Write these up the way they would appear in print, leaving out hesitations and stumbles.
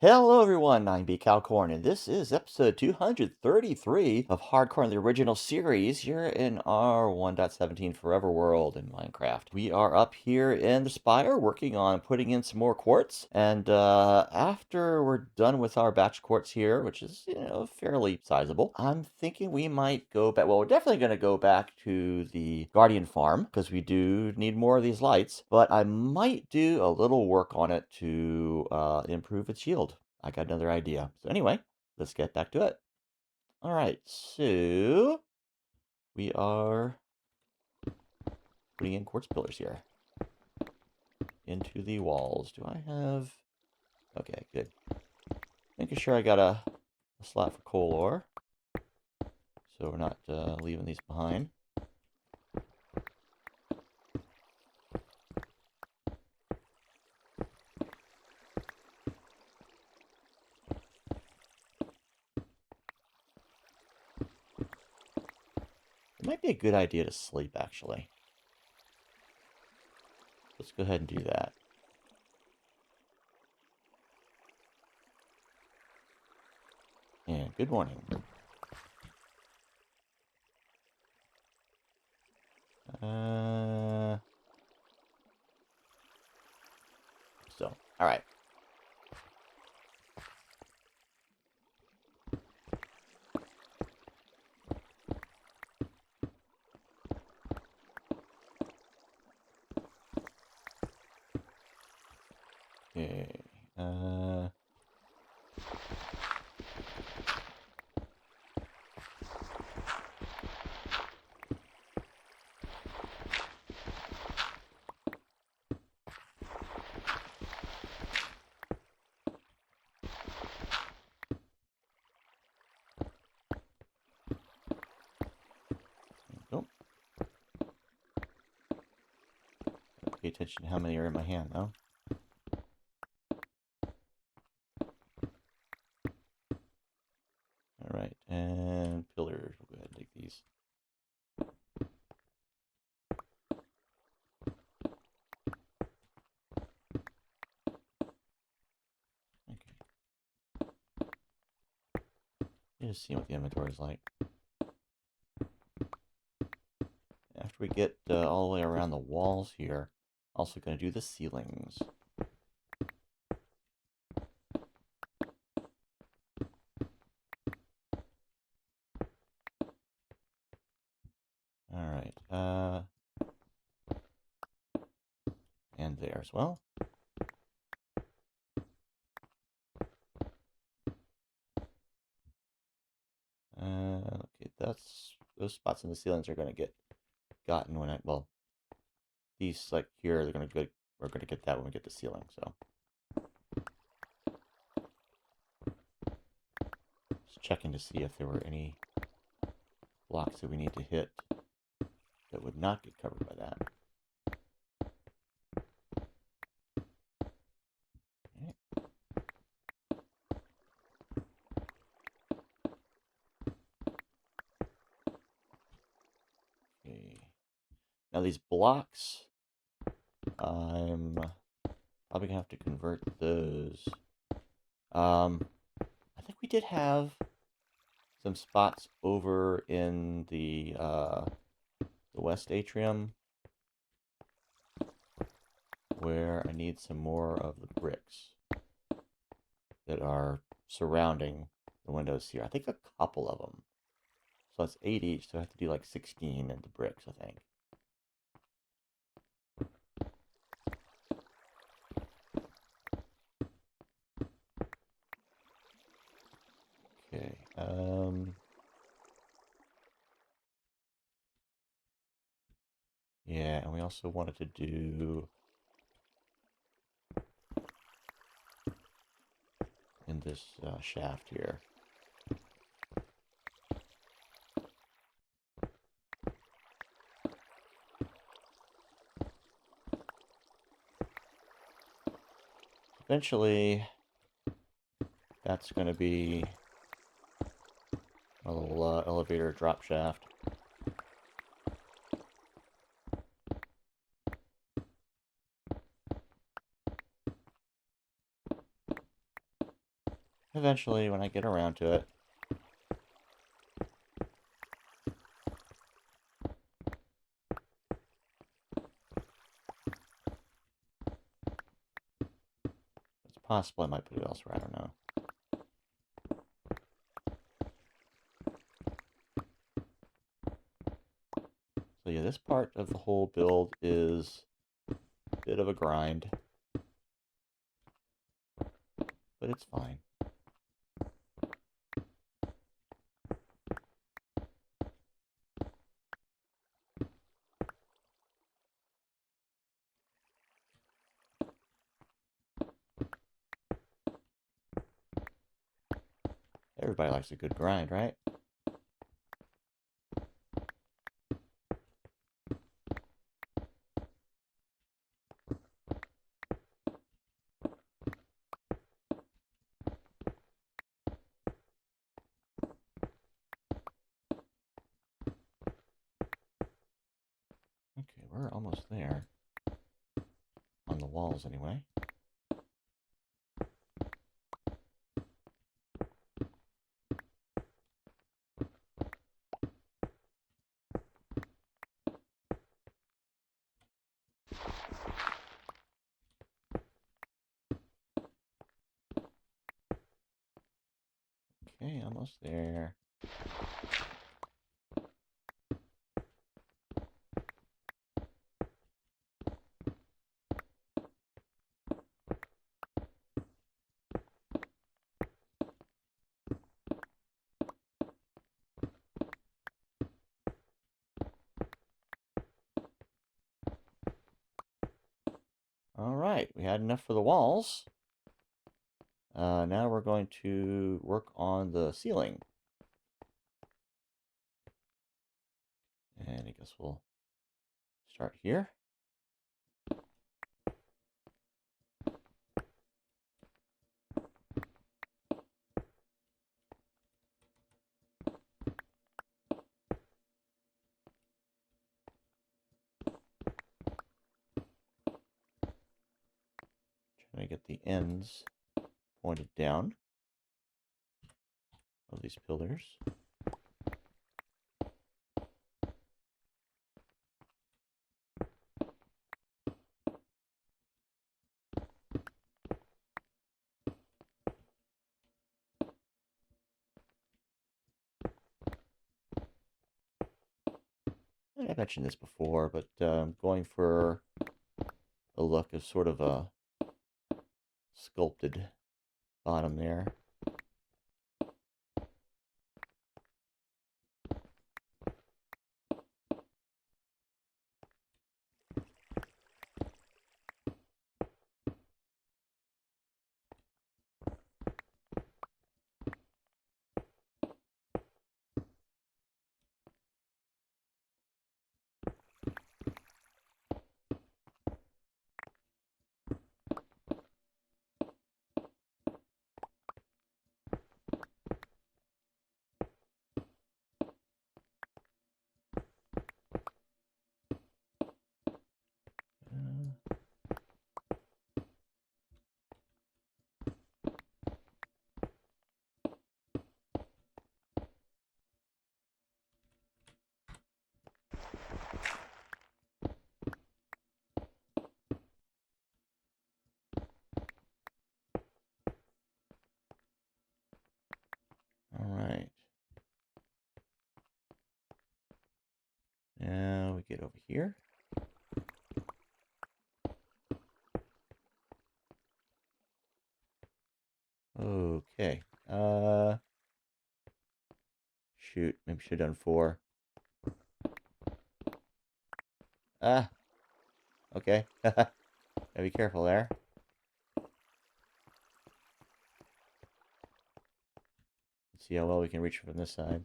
Hello everyone, I'm BCowcorn, and this is episode 233 of HardCorn, the original series, here in our 1.17 Forever World in Minecraft. We are up here in the Spire working on putting in some more quartz, and after we're done with our batch quartz here, which is, fairly sizable, I'm thinking we might go back, well, we're definitely going to go back to the Guardian farm, because we do need more of these lights, but I might do a little work on it to improve its yield. I got another idea. So anyway, let's get back to it. All right, so we are putting in quartz pillars here into the walls. Do I have... Okay, good. Making sure I got a slot for coal ore, so we're not leaving these behind. It might be a good idea to sleep, actually. Let's go ahead and do that. And good morning. All right. Okay. Oh. Pay attention to how many are in my hand, though. All right, and pillars. We'll go ahead and take these. Okay. Just seeing what the inventory is like. After we get all the way around the walls here, also going to do the ceilings. All right, and there as well. Okay, those spots in the ceilings are going to get gotten when these like here, we're going to get that when we get the ceiling, so. Just checking to see if there were any blocks that we need to hit that would not get covered by that. Okay. Now these blocks, I'm probably gonna have to convert those. I think we did have some spots over in the West Atrium where I need some more of the bricks that are surrounding the windows here. I think a couple of them. So that's 8 each, so I have to do like 16 into bricks, I think. Okay, yeah, and we also wanted to do in this shaft here. Eventually, that's going to be a little elevator drop shaft. Eventually, when I get around to it. It's possible I might put it elsewhere, I don't know. So yeah, this part of the whole build is a bit of a grind, but it's fine. Everybody likes a good grind, right? Okay, we're almost there. On the walls, anyway. Okay, almost there. All right, we had enough for the walls. Now we're going to work on the ceiling. And I guess we'll start here. Trying to get the ends pointed down of these pillars. I mentioned this before, but I'm going for a look of sort of a sculpted bottom there. All right. Now we get over here. Okay. Shoot. Maybe should have done 4. Ah. Okay. Gotta be careful there. Let's see how well we can reach from this side.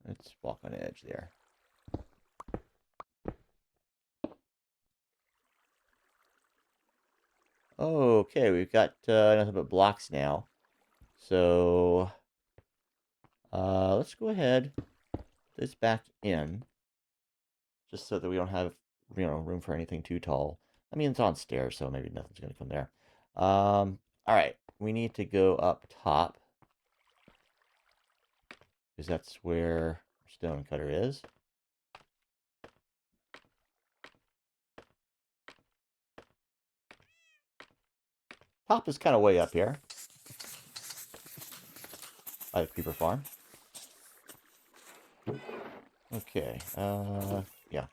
Let's walk on edge there. Okay, we've got nothing but blocks now. So let's go ahead this back in, just so that we don't have, room for anything too tall. I mean, it's on stairs, so maybe nothing's going to come there. All right, we need to go up top, because that's where our stone cutter is. Top is kind of way up here by the creeper farm. Okay, yeah.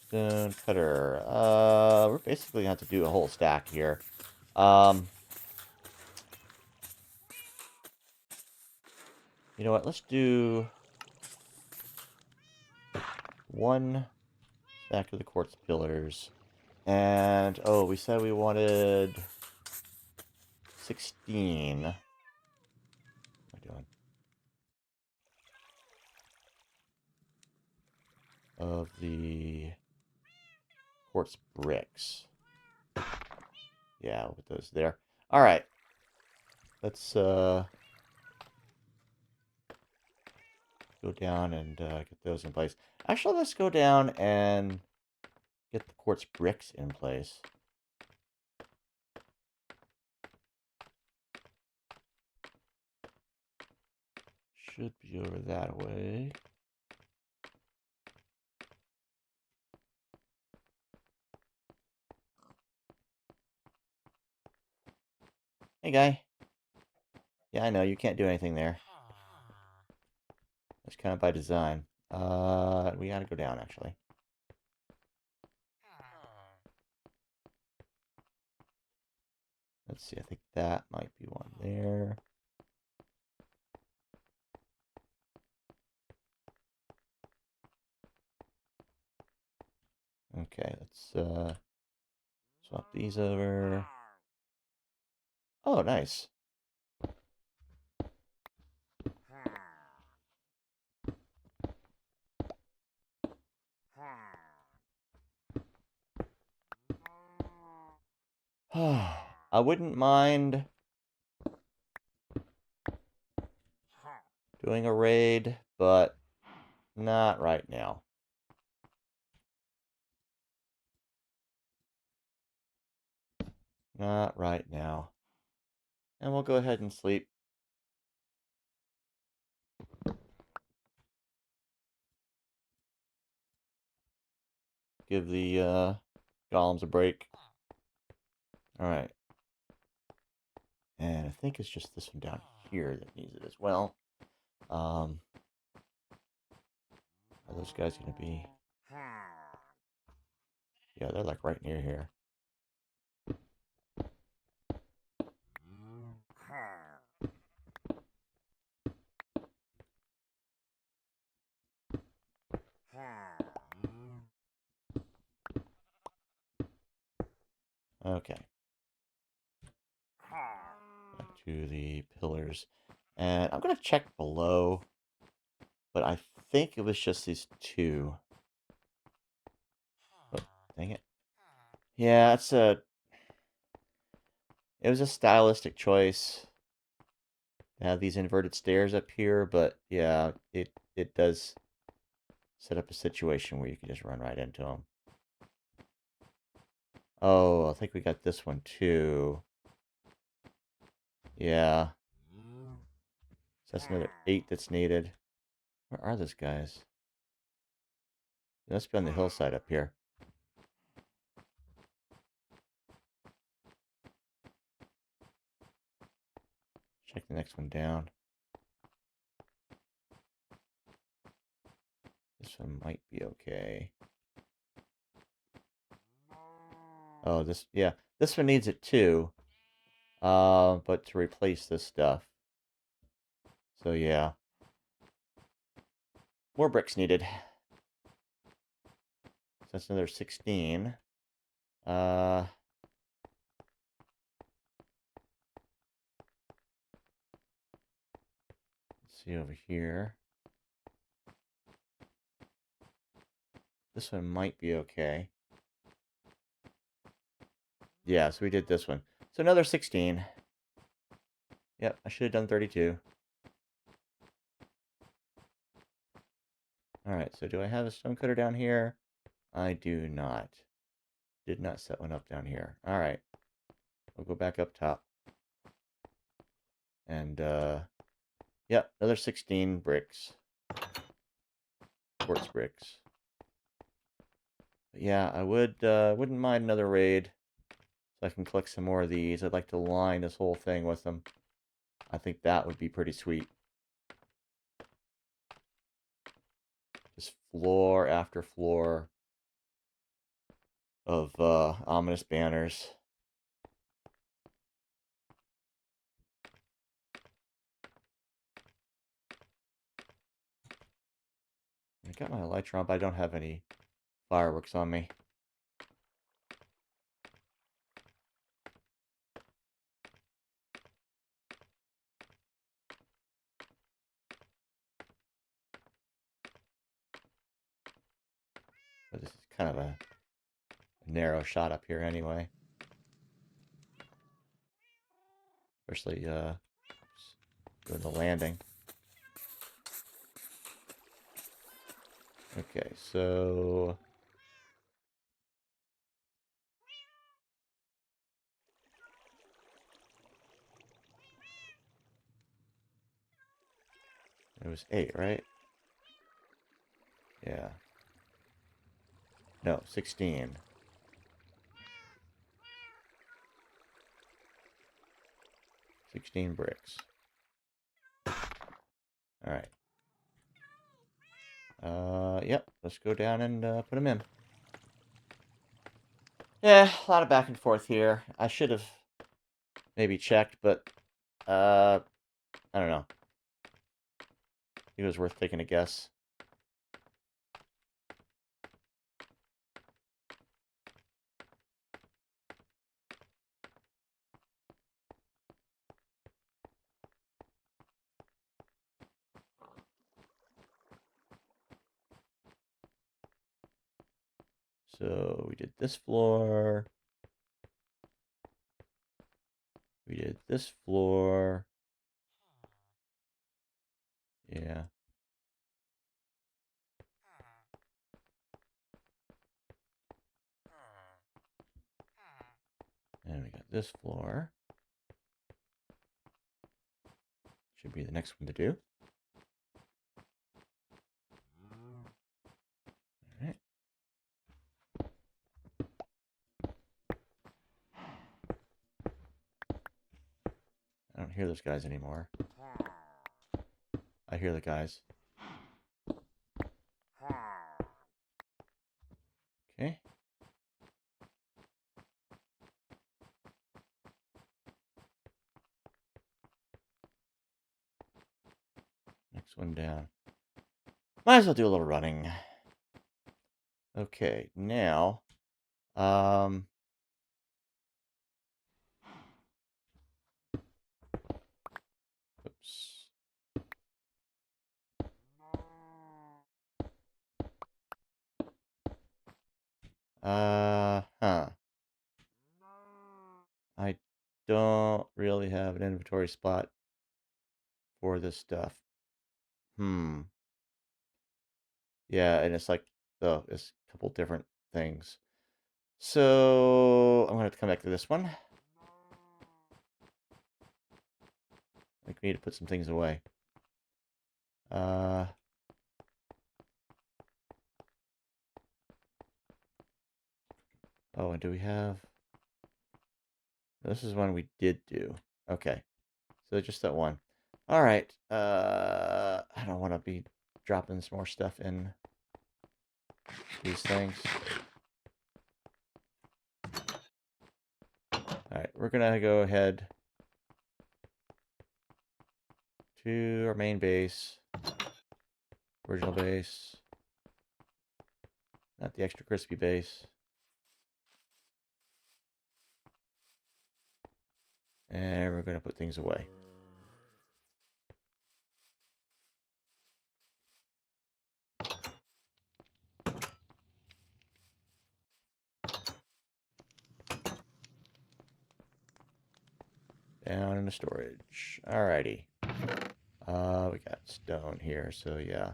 Stone cutter. We're basically going to have to do a whole stack here. You know what? Let's do one stack of the quartz pillars. And, oh, we said we wanted 16. What am I doing? Of the quartz bricks. Yeah, we'll put those there. All right. Let's go down and get those in place. Actually, let's go down and get the quartz bricks in place. Should be over that way. Hey, guy. Yeah, I know, you can't do anything there. That's kind of by design. We gotta go down, actually. Let's see, I think that might be one there. Okay, let's swap these over. Oh, nice. I wouldn't mind doing a raid, but not right now. Not right now. And we'll go ahead and sleep. Give the golems a break. Alright. And I think it's just this one down here that needs it as well. Are those guys going to be... Yeah, they're like right near here. Okay. Back to the pillars. And I'm going to check below, but I think it was just these two. Oh, dang it. Yeah, it was a stylistic choice to have these inverted stairs up here, but yeah, it does set up a situation where you can just run right into them. Oh, I think we got this one too. Yeah. So that's another 8 that's needed. Where are those guys? They must be on the hillside up here. Check the next one down. This one might be okay. Oh, yeah, this one needs it too. But to replace this stuff. So yeah. More bricks needed. So that's another 16. Let's see over here. This one might be okay. Yeah, so we did this one. So another 16. Yep, I should have done 32. Alright, so do I have a stonecutter down here? I do not. Did not set one up down here. Alright. We'll go back up top. And, yep, another 16 bricks. Quartz bricks. But yeah, I wouldn't mind another raid. So I can collect some more of these. I'd like to line this whole thing with them. I think that would be pretty sweet. Just floor after floor of ominous banners. I got my elytron, but I don't have any fireworks on me. But this is kind of a narrow shot up here anyway. Especially doing the landing. Okay, so it was 8, right? Yeah. No, 16. 16 bricks. Alright. Yep, let's go down and put them in. Yeah, a lot of back and forth here. I should have maybe checked, but, I don't know. It was worth taking a guess. So we did this floor. We did this floor. Yeah. And we got this floor. Should be the next one to do. Alright. I don't hear those guys anymore. I hear the guys. Okay. Next one down. Might as well do a little running. Okay, now, oops. Huh. I don't really have an inventory spot for this stuff. Yeah, and it's like, oh, it's a couple different things. So, I'm gonna have to come back to this one. I think we need to put some things away. Uh... Oh, and do we have... This is one we did do. Okay. So just that one. Alright. I don't want to be dropping some more stuff in these things. Alright, we're gonna go ahead to our main base. Original base. Not the extra crispy base. And we're gonna put things away. Down in the storage. Alrighty. We got stone here, so yeah.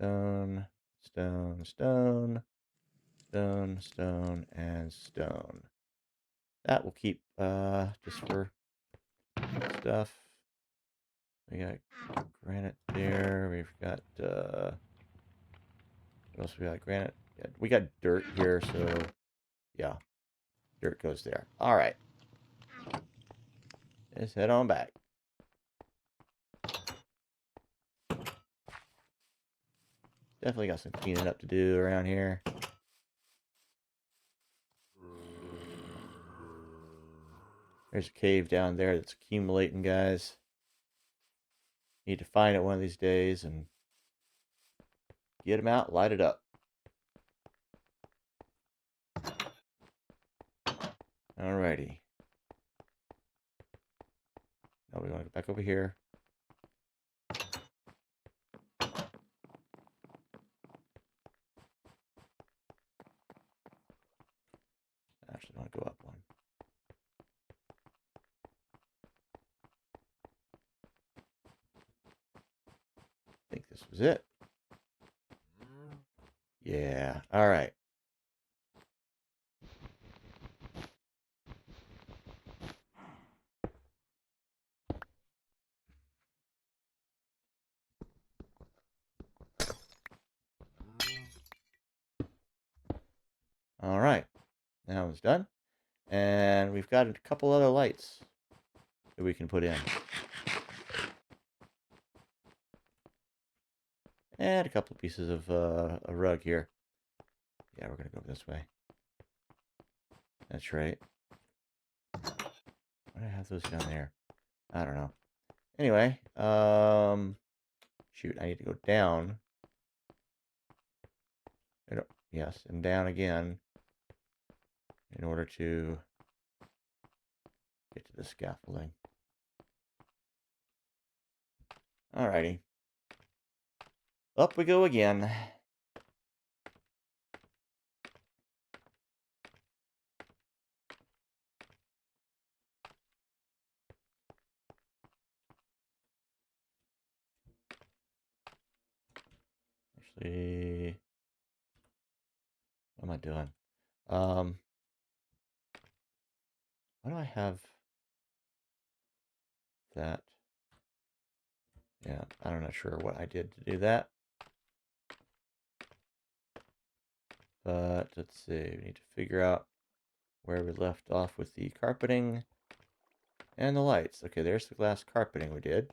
Stone, stone, stone, stone, stone, and stone. That will keep just for stuff. We got granite there. We've got what else we got? Granite. Yeah, we got dirt here, so yeah, dirt goes there. All right, let's head on back. Definitely got some cleaning up to do around here. There's a cave down there that's accumulating, guys. Need to find it one of these days and get them out, light it up. Alrighty. Now we want to go back over here. Actually, I want to go up one. I think this was it. Yeah. All right. All right. Now it's done. And we've got a couple other lights that we can put in. And a couple of pieces of a rug here. Yeah, we're going to go this way. That's right. Why do I have those down there? I don't know. Anyway, shoot, I need to go down. Yes, and down again in order to get to the scaffolding. Alrighty. Up we go again. Actually, what am I doing? Why do I have that? Yeah, I'm not sure what I did to do that. But let's see, we need to figure out where we left off with the carpeting and the lights. Okay, there's the glass carpeting we did.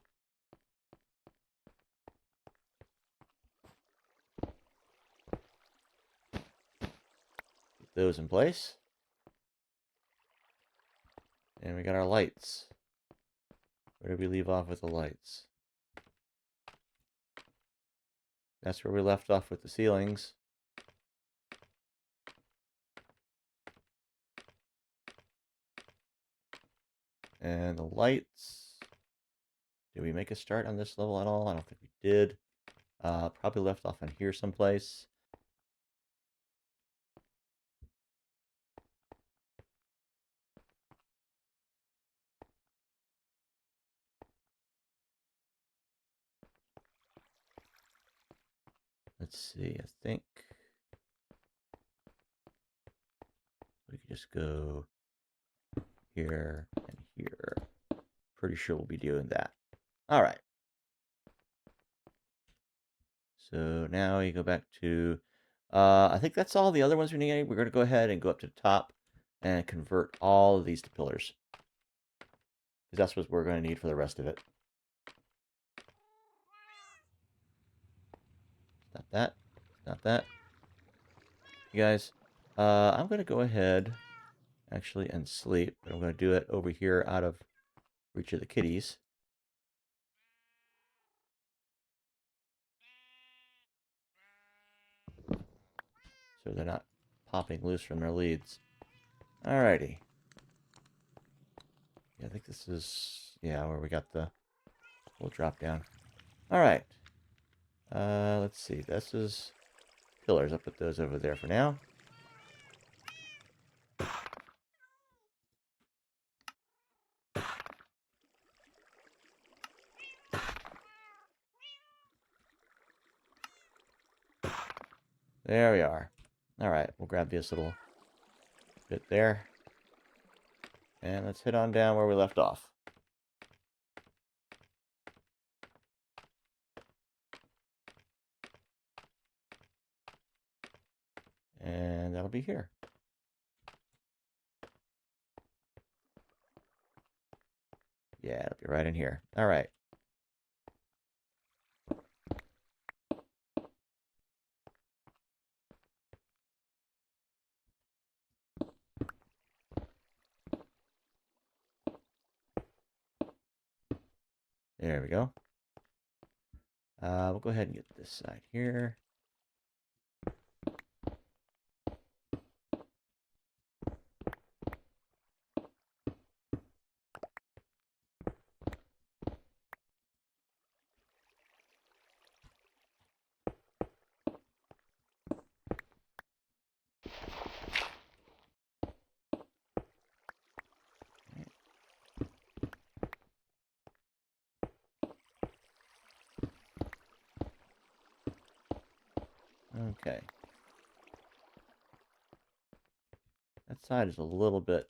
Get those in place. And we got our lights. Where did we leave off with the lights? That's where we left off with the ceilings. And the lights. Did we make a start on this level at all? I don't think we did. Probably left off on here someplace. Let's see, I think we could just go here and here. Pretty sure we'll be doing that. All right. So now you go back to, I think that's all the other ones we need. We're going to go ahead and go up to the top and convert all of these to pillars. Because that's what we're going to need for the rest of it. Not that. Not that. You guys, I'm going to go ahead, actually, and sleep. But I'm going to do it over here out of reach of the kitties. So they're not popping loose from their leads. Alrighty. Yeah, I think this is, yeah, where we got the little drop down. Alright. Let's see. This is pillars. I'll put those over there for now. There we are. All right, we'll grab this little bit there. And let's head on down where we left off. And that'll be here. Yeah, it'll be right in here. All right. There we go. We'll go ahead and get this side here. Okay. That side is a little bit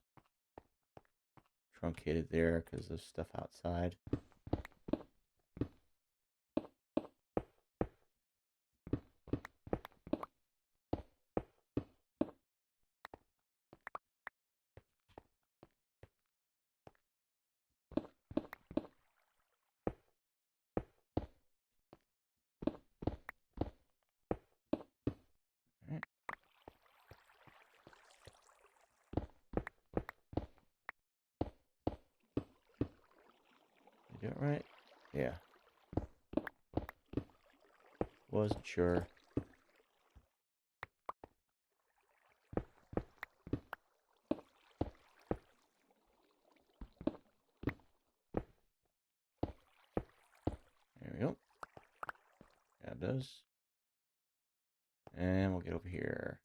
truncated there because there's stuff outside. Right. You do it right? Yeah. Wasn't sure. There we go. Grab those. And we'll get over here.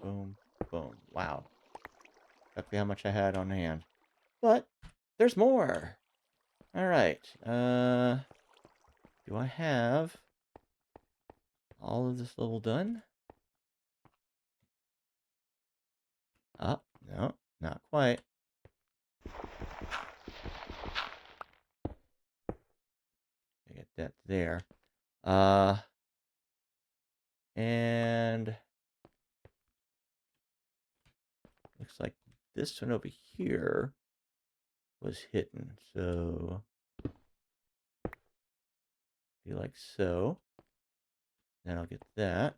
Boom, boom. Wow. Exactly how much I had on hand. But there's more. All right. Do I have all of this level done? Oh, no, not quite. I get that there. And looks like this one over here was hidden. So, be like so. Then I'll get that.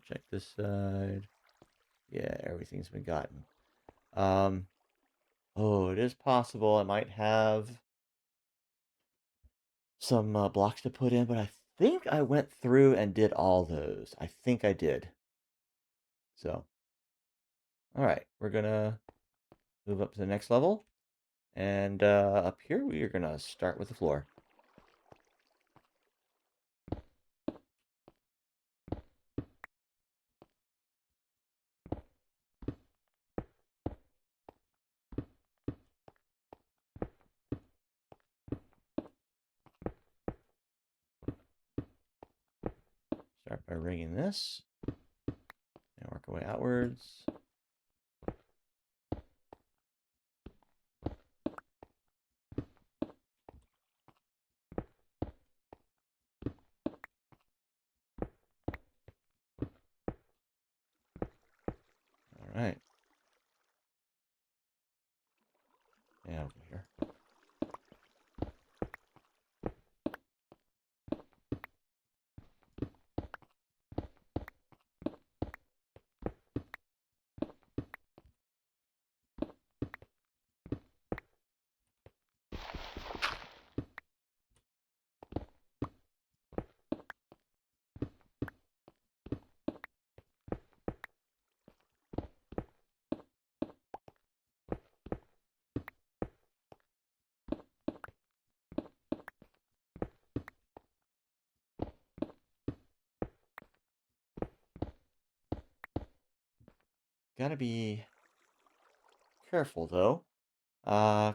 Check this side. Yeah, everything's been gotten. Oh, it is possible I might have some blocks to put in, but I think I went through and did all those. I think I did. So, all right, we're gonna move up to the next level. And up here, we are gonna start with the floor. Start by rigging this. And work our way outwards. All right. Yeah, over here. gotta be careful though,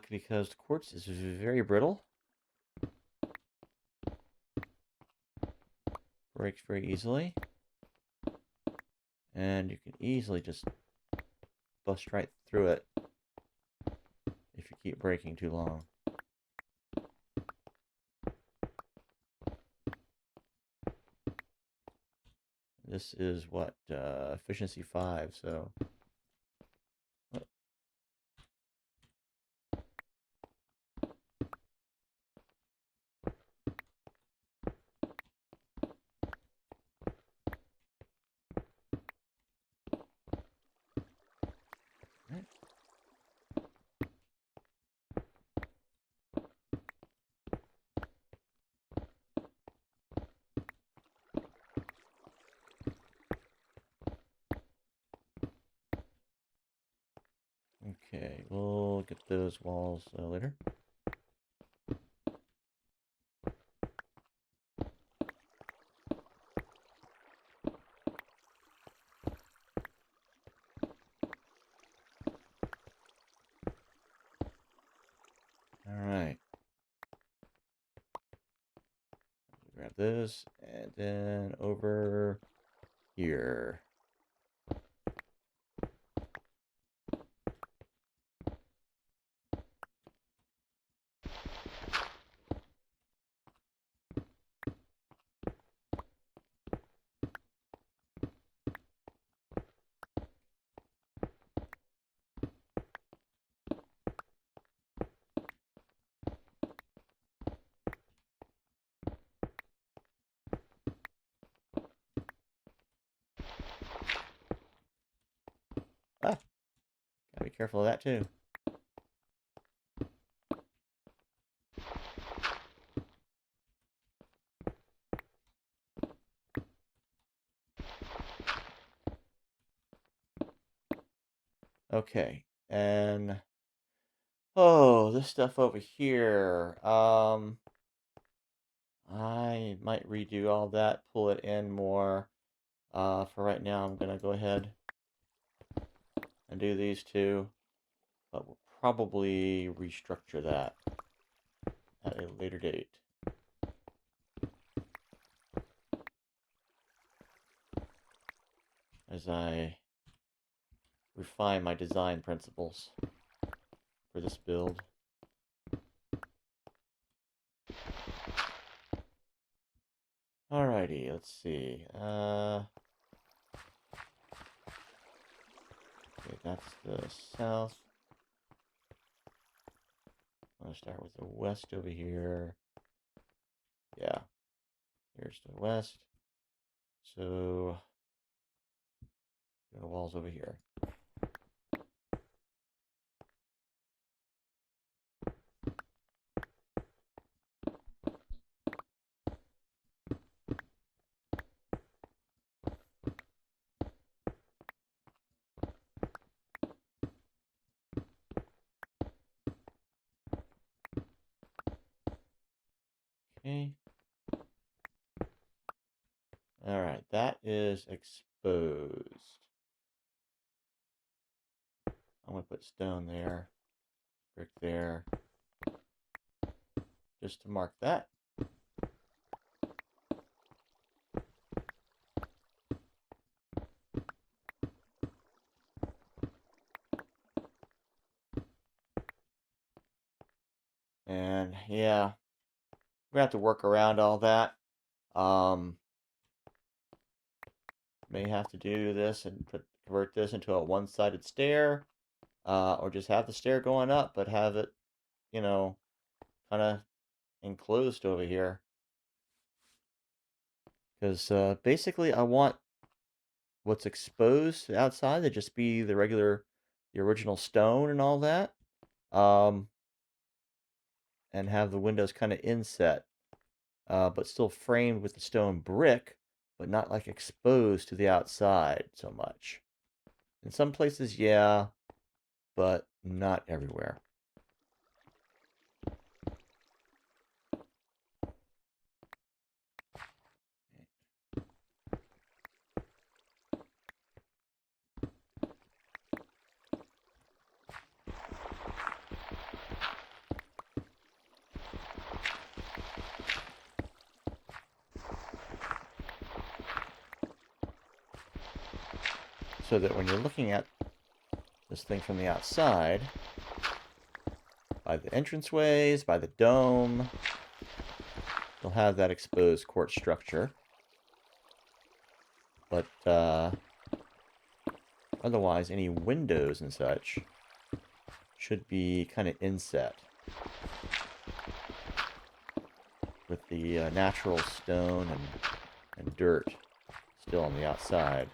because the quartz is very brittle, breaks very easily, and you can easily just bust right through it if you keep breaking too long. This is what, efficiency 5, so... Okay, we'll get those walls later. Alright. Grab this, and then over here. Ah, gotta be careful of that too. Okay, and oh, this stuff over here. I might redo all that, pull it in more. For right now, I'm gonna go ahead and do these two, but we'll probably restructure that at a later date. As I refine my design principles for this build. Alrighty, let's see. Okay, that's the south. I'm gonna start with the west over here. Yeah, here's the west. So, the walls over here. Okay. Alright, that is exposed. I'm going to put stone there, brick there, just to mark that. And yeah, we have to work around all that. May have to do this and convert this into a one-sided stair, or just have the stair going up, but have it, you know, kind of enclosed over here. Because basically I want what's exposed outside to just be the original stone and all that. And have the windows kind of inset, but still framed with the stone brick, but not like exposed to the outside so much. In some places, yeah, but not everywhere. so that when you're looking at this thing from the outside, by the entranceways, by the dome, you'll have that exposed quartz structure. But otherwise, any windows and such should be kind of inset with the natural stone and dirt still on the outside.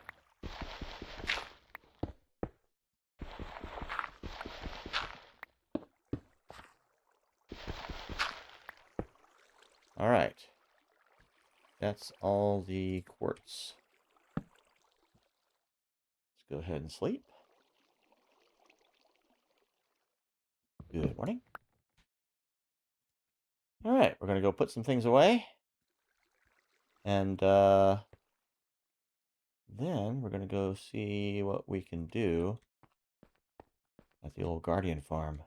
All right. That's all the quartz. Let's go ahead and sleep. Good morning. All right, we're going to go put some things away. And then we're going to go see what we can do at the old Guardian farm.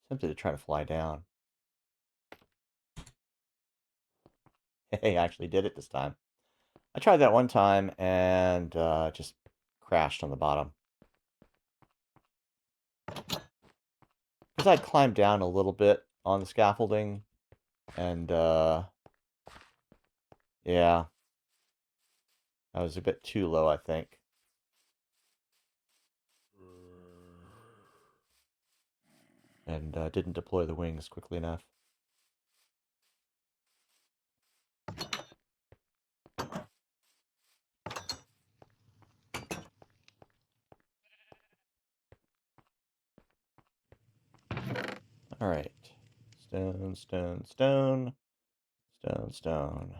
Tempted to try to fly down. Hey, I actually did it this time. I tried that one time and just crashed on the bottom. Because I'd climbed down a little bit on the scaffolding, and yeah, I was a bit too low, I think. And didn't deploy the wings quickly enough. All right. Stone, stone, stone. Stone, stone.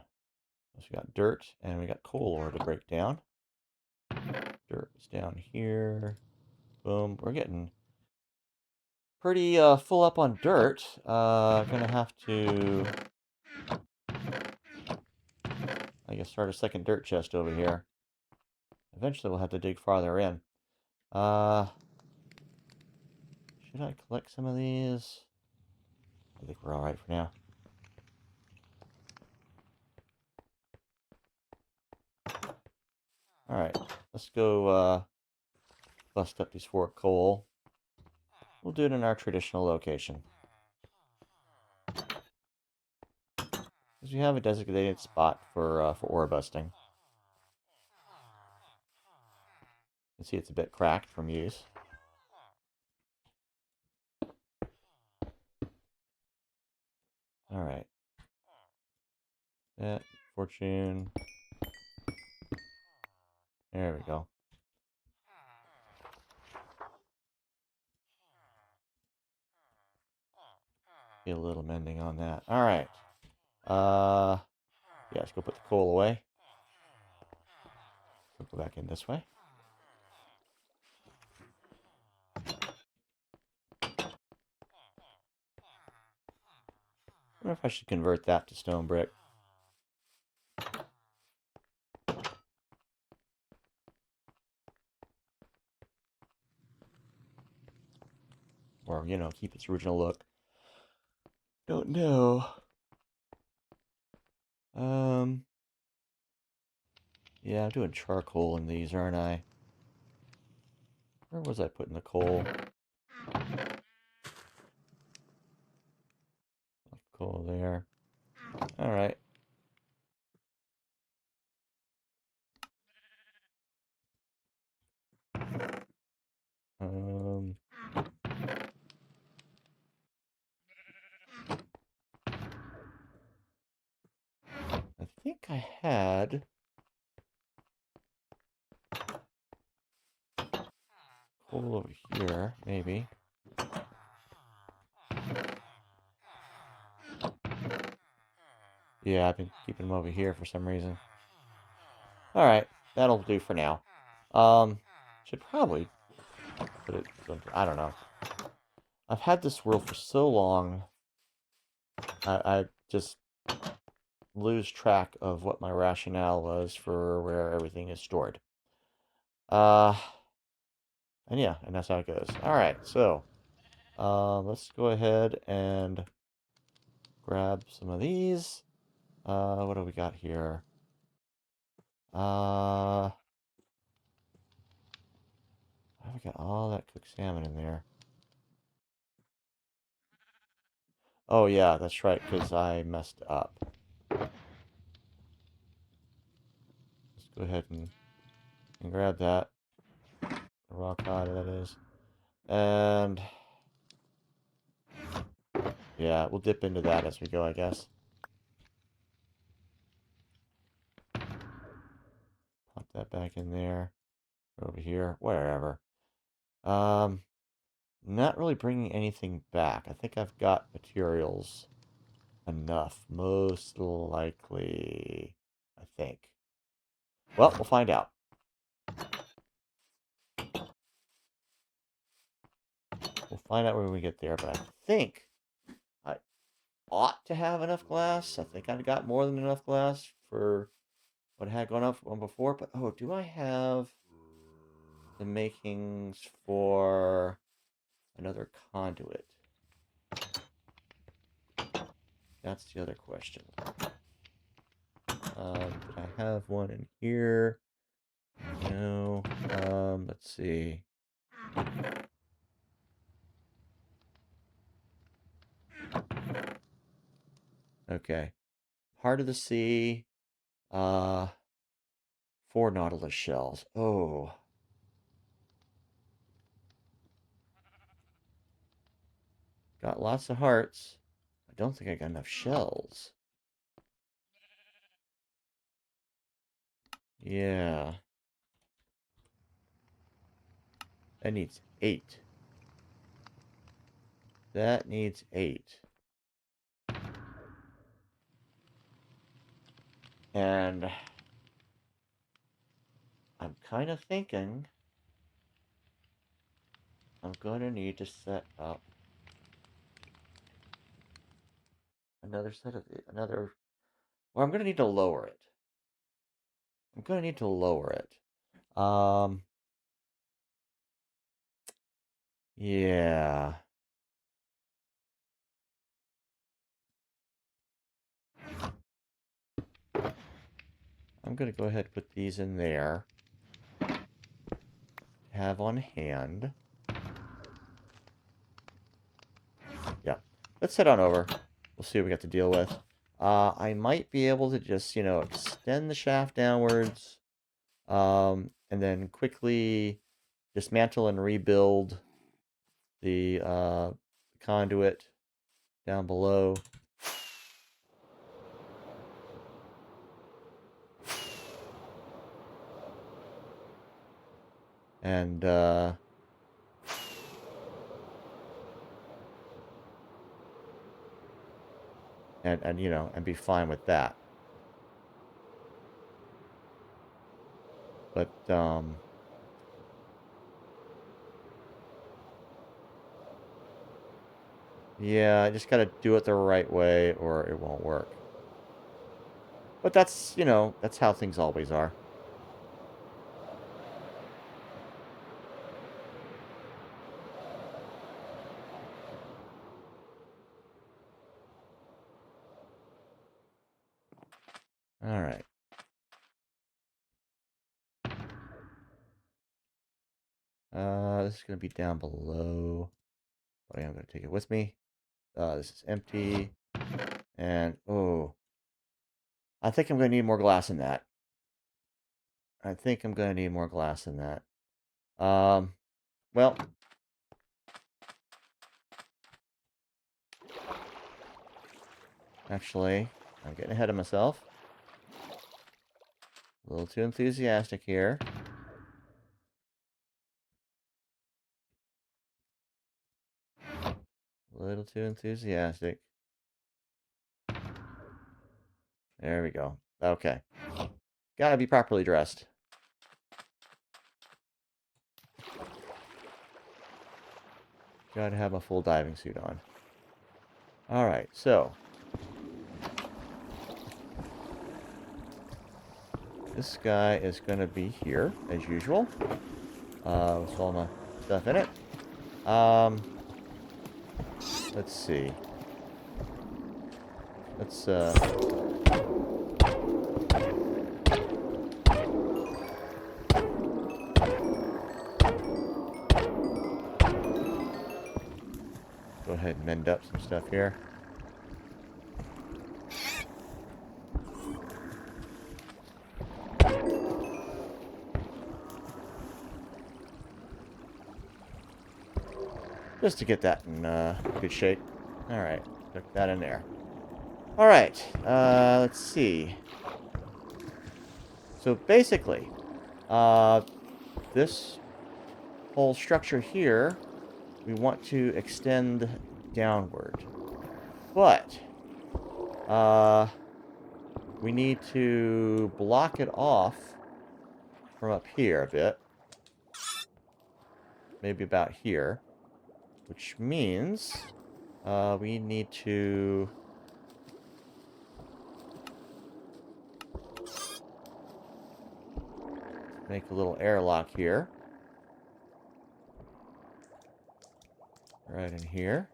So we got dirt, and we got coal ore to break down. Dirt is down here. Boom. We're getting pretty full up on dirt. Gonna have to, I guess, start a second dirt chest over here. Eventually we'll have to dig farther in. Should I collect some of these? I think we're alright for now. Alright, let's go bust up these 4 coal. We'll do it in our traditional location. Because we have a designated spot for ore busting. You can see it's a bit cracked from use. Alright. That, fortune. There we go. Get a little mending on that. Alright. Yeah, let's go put the coal away. We'll go back in this way. I wonder if I should convert that to stone brick. Or, you know, keep its original look. Don't know. Yeah, I'm doing charcoal in these, aren't I? Where was I putting the coal? Coal there. Alright. I think I had coal over here, maybe. Yeah, I've been keeping them over here for some reason. Alright, that'll do for now. Should probably put it, I don't know. I've had this world for so long, I just lose track of what my rationale was for where everything is stored. And yeah, and that's how it goes. All right, so let's go ahead and grab some of these. What do we got here? We got all that cooked salmon in there. Oh yeah, that's right, because I messed up. Let's go ahead and grab that. The raw cod, that is. And yeah, we'll dip into that as we go, I guess. Pop that back in there. Over here, wherever. Um, Not really bringing anything back. I think I've got materials enough, most likely. I think. Well, we'll find out. We'll find out when we get there, but I think I ought to have enough glass. I think I've got more than enough glass for what I had gone up on before. But oh, do I have the makings for another conduit? That's the other question. Did I have one in here? No. Let's see. Okay. Heart of the Sea. Uh, 4 Nautilus shells. Oh. Got lots of hearts. I don't think I got enough shells. Yeah. That needs 8. That needs 8. And I'm kind of thinking I'm going to need to set up another set of another. Well, I'm going to need to lower it. I'm going to need to lower it. Yeah. I'm going to go ahead and put these in there. Have on hand. Yeah. Let's head on over. We'll see what we got to deal with. I might be able to just, extend the shaft downwards, and then quickly dismantle and rebuild the conduit down below. And, and be fine with that. But, yeah, I just gotta do it the right way or it won't work. But that's how things always are. All right. This is going to be down below, but I am going to take it with me. This is empty. And, oh, I think I'm going to need more glass than that. I think I'm going to need more glass than that. Well, actually, I'm getting ahead of myself. A little too enthusiastic here. A little too enthusiastic. There we go. Okay. Gotta be properly dressed. Gotta have a full diving suit on. Alright, so. This guy is gonna be here, as usual. With all my stuff in it. Let's see. Let's, go ahead and mend up some stuff here. Just to get that in good shape. Alright, put that in there. Alright, let's see. So basically, this whole structure here, we want to extend downward. But, we need to block it off from up here a bit. Maybe about here. Which means we need to make a little airlock here. Right in here.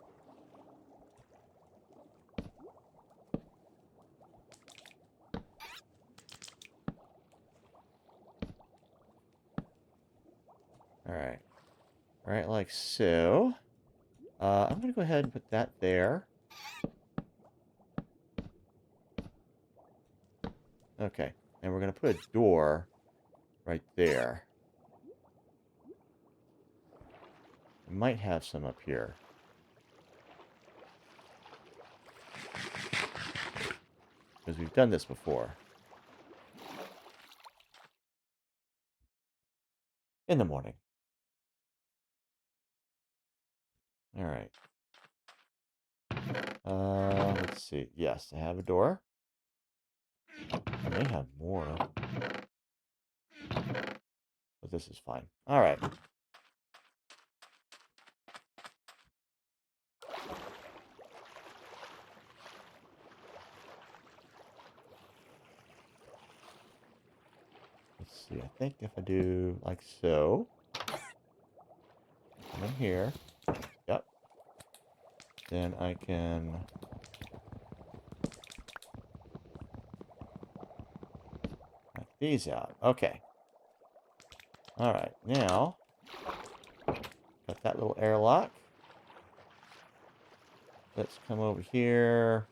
Alright. Alright, like so. I'm going to go ahead and put that there. Okay. And we're going to put a door right there. We might have some up here. Because we've done this before. In the morning. Alright. Let's see. Yes, I have a door. I may have more. But this is fine. Alright. Let's see. I think if I do like so. Come in here. Yep. Then I can knock these out. Okay. Alright, now got that little airlock. Let's come over here.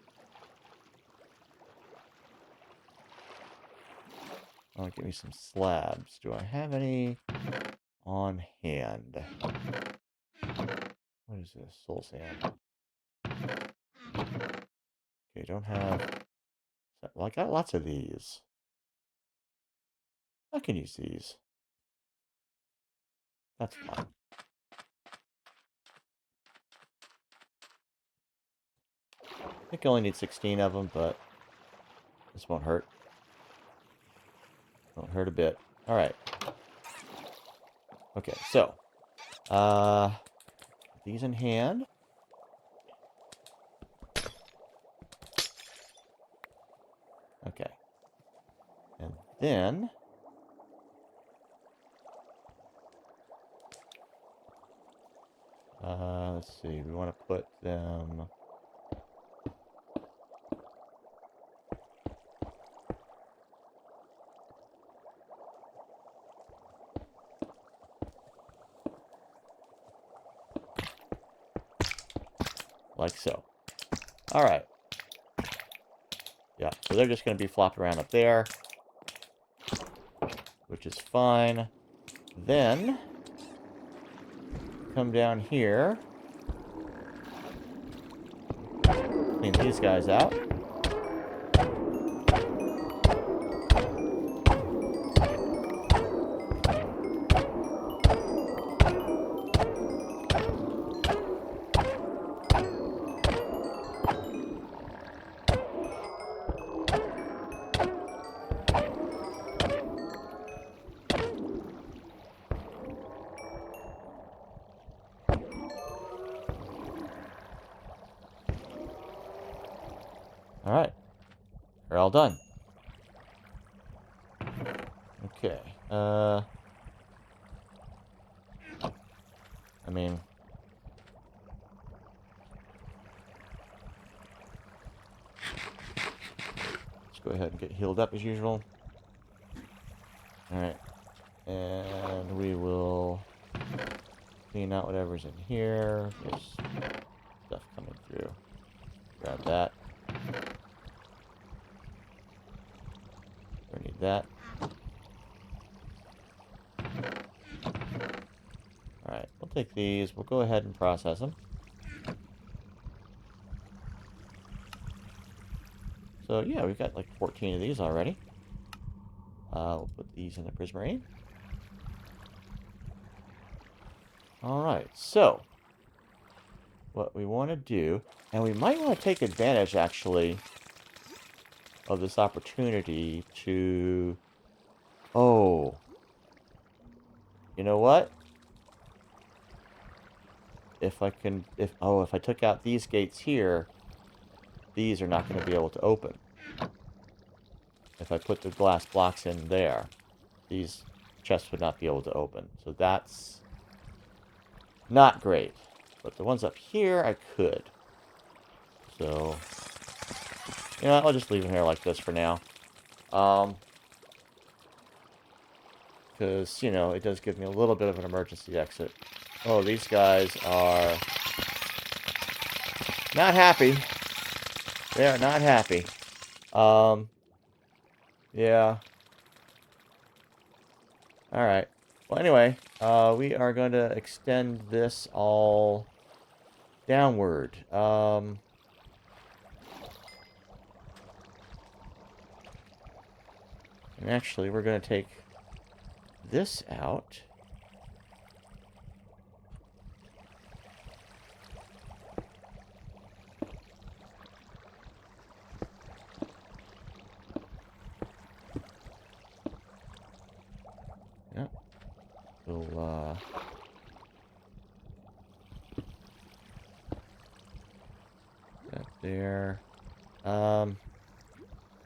Oh, give me some slabs. Do I have any on hand? What is this? Soul sand. Okay, don't have... Well, I got lots of these. I can use these. That's fine. I think I only need 16 of them, but this won't hurt. Won't hurt a bit. Alright. Okay, so. These in hand. Okay. And then... let's see. We want to put them... like so. Alright. Yeah, so they're just going to be flopped around up there. Which is fine. Then... come down here. Clean these guys out. Alright. We're all done. Okay. I mean... Let's go ahead and get healed up as usual. Alright. And we will clean out whatever's in here. There's stuff coming through. Grab that. Don't need that. Alright, we'll take these. We'll go ahead and process them. So, yeah, we've got like 14 of these already. We'll put these in the prismarine. Alright, so what we want to do, and we might want to take advantage, actually, of this opportunity to... Oh. You know what? If I took out these gates here, these are not going to be able to open. If I put the glass blocks in there, these chests would not be able to open. So that's not great. But the ones up here, I could. So, you know, I'll just leave them here like this for now. Because, you know, it does give me a little bit of an emergency exit. Oh, these guys are not happy. They are not happy. Yeah. Alright. Well, anyway, we are going to extend this all downward. And actually, we're going to take this out. Yep. We'll, that there.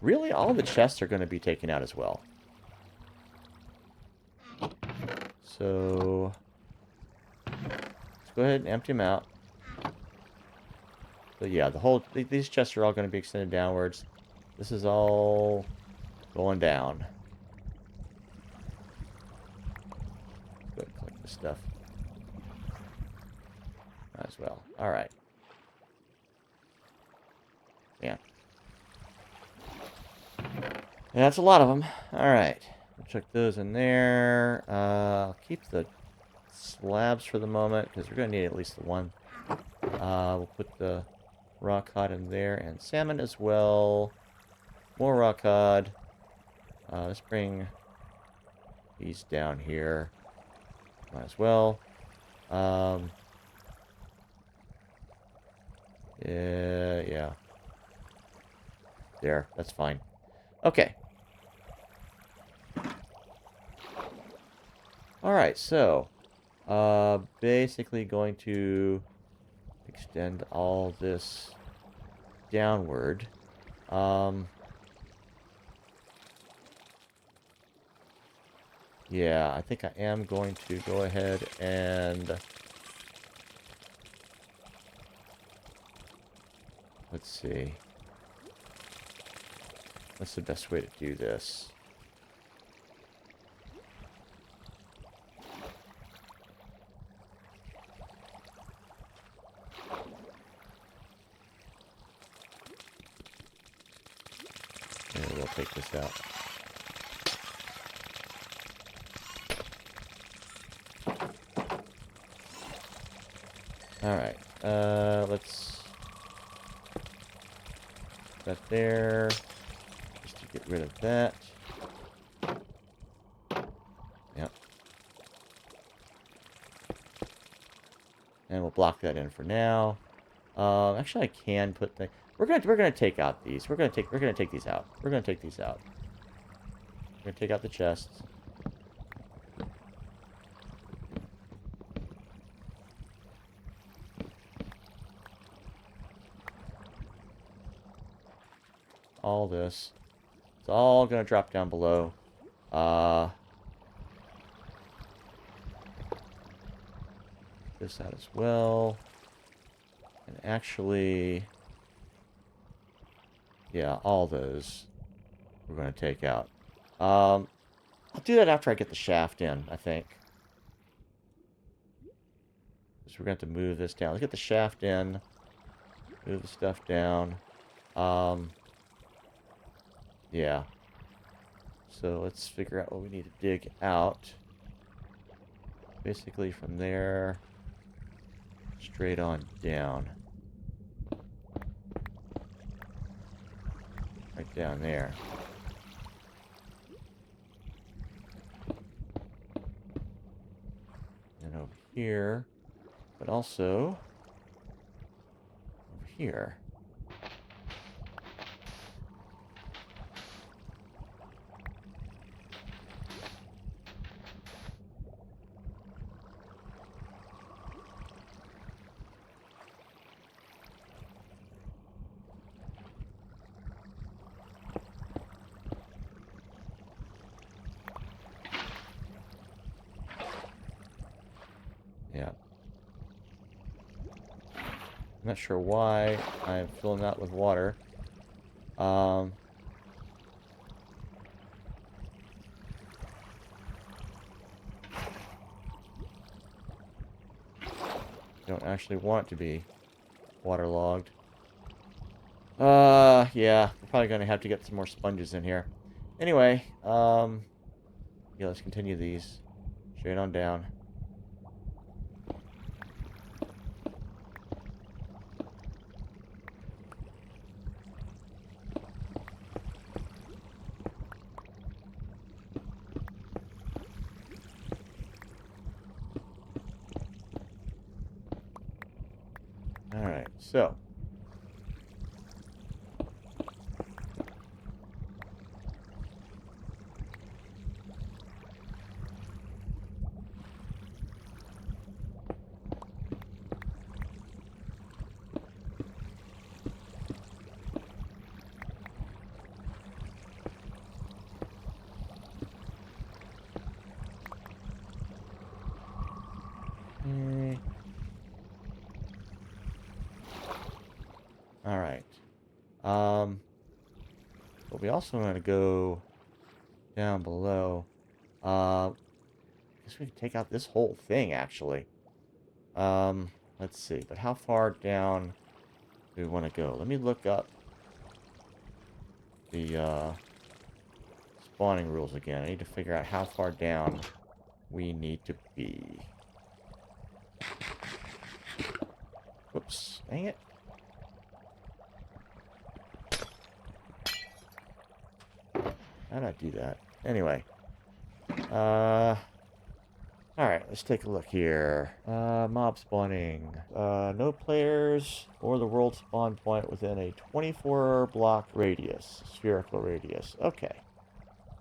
Really, all the chests are going to be taken out as well. So, let's go ahead and empty them out. But yeah, these chests are all going to be extended downwards. This is all going down. Go ahead and collect this stuff. Might as well. Alright. Yeah. Yeah, that's a lot of them. Alright. We'll chuck those in there. I'll keep the slabs for the moment, because we're going to need at least the one. We'll put the raw cod in there, and salmon as well. More raw cod. Let's bring these down here. Might as well. Yeah. There, that's fine. Okay. Alright, so, basically going to extend all this downward. Yeah, I think I am going to go ahead and... Let's see. What's the best way to do this? Yeah, we'll take this out. Alright, let's put that there, just to get rid of that. Yep. And we'll block that in for now. Actually, I can put the... We're gonna take out these. We're gonna take these out. We're gonna take these out. We're gonna take out the chests. All this. It's all gonna drop down below. this out as well. And actually, yeah, all those we're going to take out. I'll do that after I get the shaft in, I think. So we're going to have to move this down. Let's get the shaft in. Move the stuff down. Yeah. So let's figure out what we need to dig out. Basically from there, straight on down. Right down there. And over here, but also over here. Yeah. I'm not sure why I'm filling that with water. Don't actually want it to be waterlogged. Yeah, we're probably gonna have to get some more sponges in here. Anyway, yeah, let's continue these straight on down. Alright, so. Alright. But we also want to go down below. I guess we can take out this whole thing, actually. Let's see. But how far down do we want to go? Let me look up the spawning rules again. I need to figure out how far down we need to be. Whoops. Dang it. How did I do that? Anyway. Alright, let's take a look here. Mob spawning. No players or the world spawn point within a 24 block radius. Spherical radius. Okay.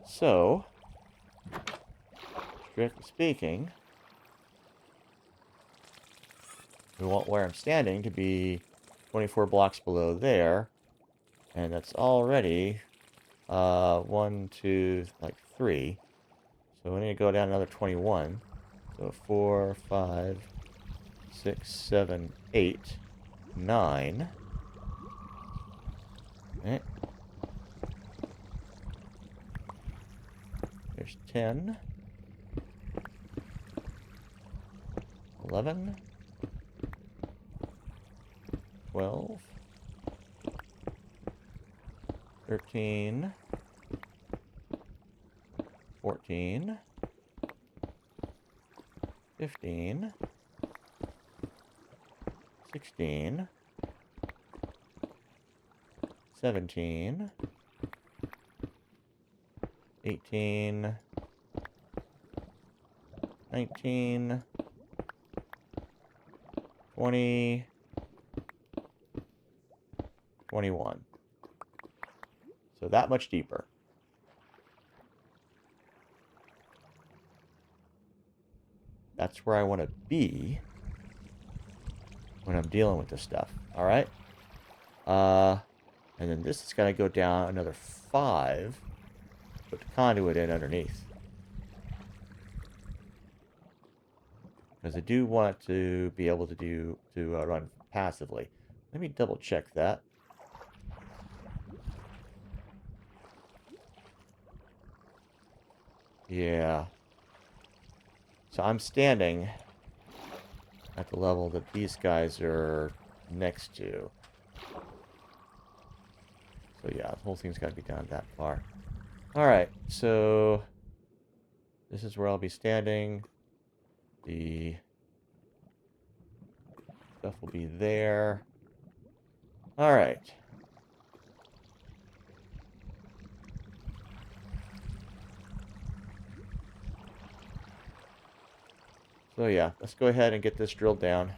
So, strictly speaking, we want where I'm standing to be 24 blocks below there. And that's already 1, 2, like 3. So we need to go down another 21. So 4, 5, 6, 7, 8, 9. Okay. There's 10. 11. 12. 13. 14. 15. 16. 17. 18. 19. 20. 21. So that much deeper. That's where I want to be when I'm dealing with this stuff. All right. And then this is going to go down another 5. Put the conduit in underneath. Because I do want it to be able to run passively. Let me double check that. Yeah. So I'm standing at the level that these guys are next to. So yeah, the whole thing's got to be down that far. Alright, so this is where I'll be standing. The stuff will be there. Alright. So yeah, let's go ahead and get this drilled down.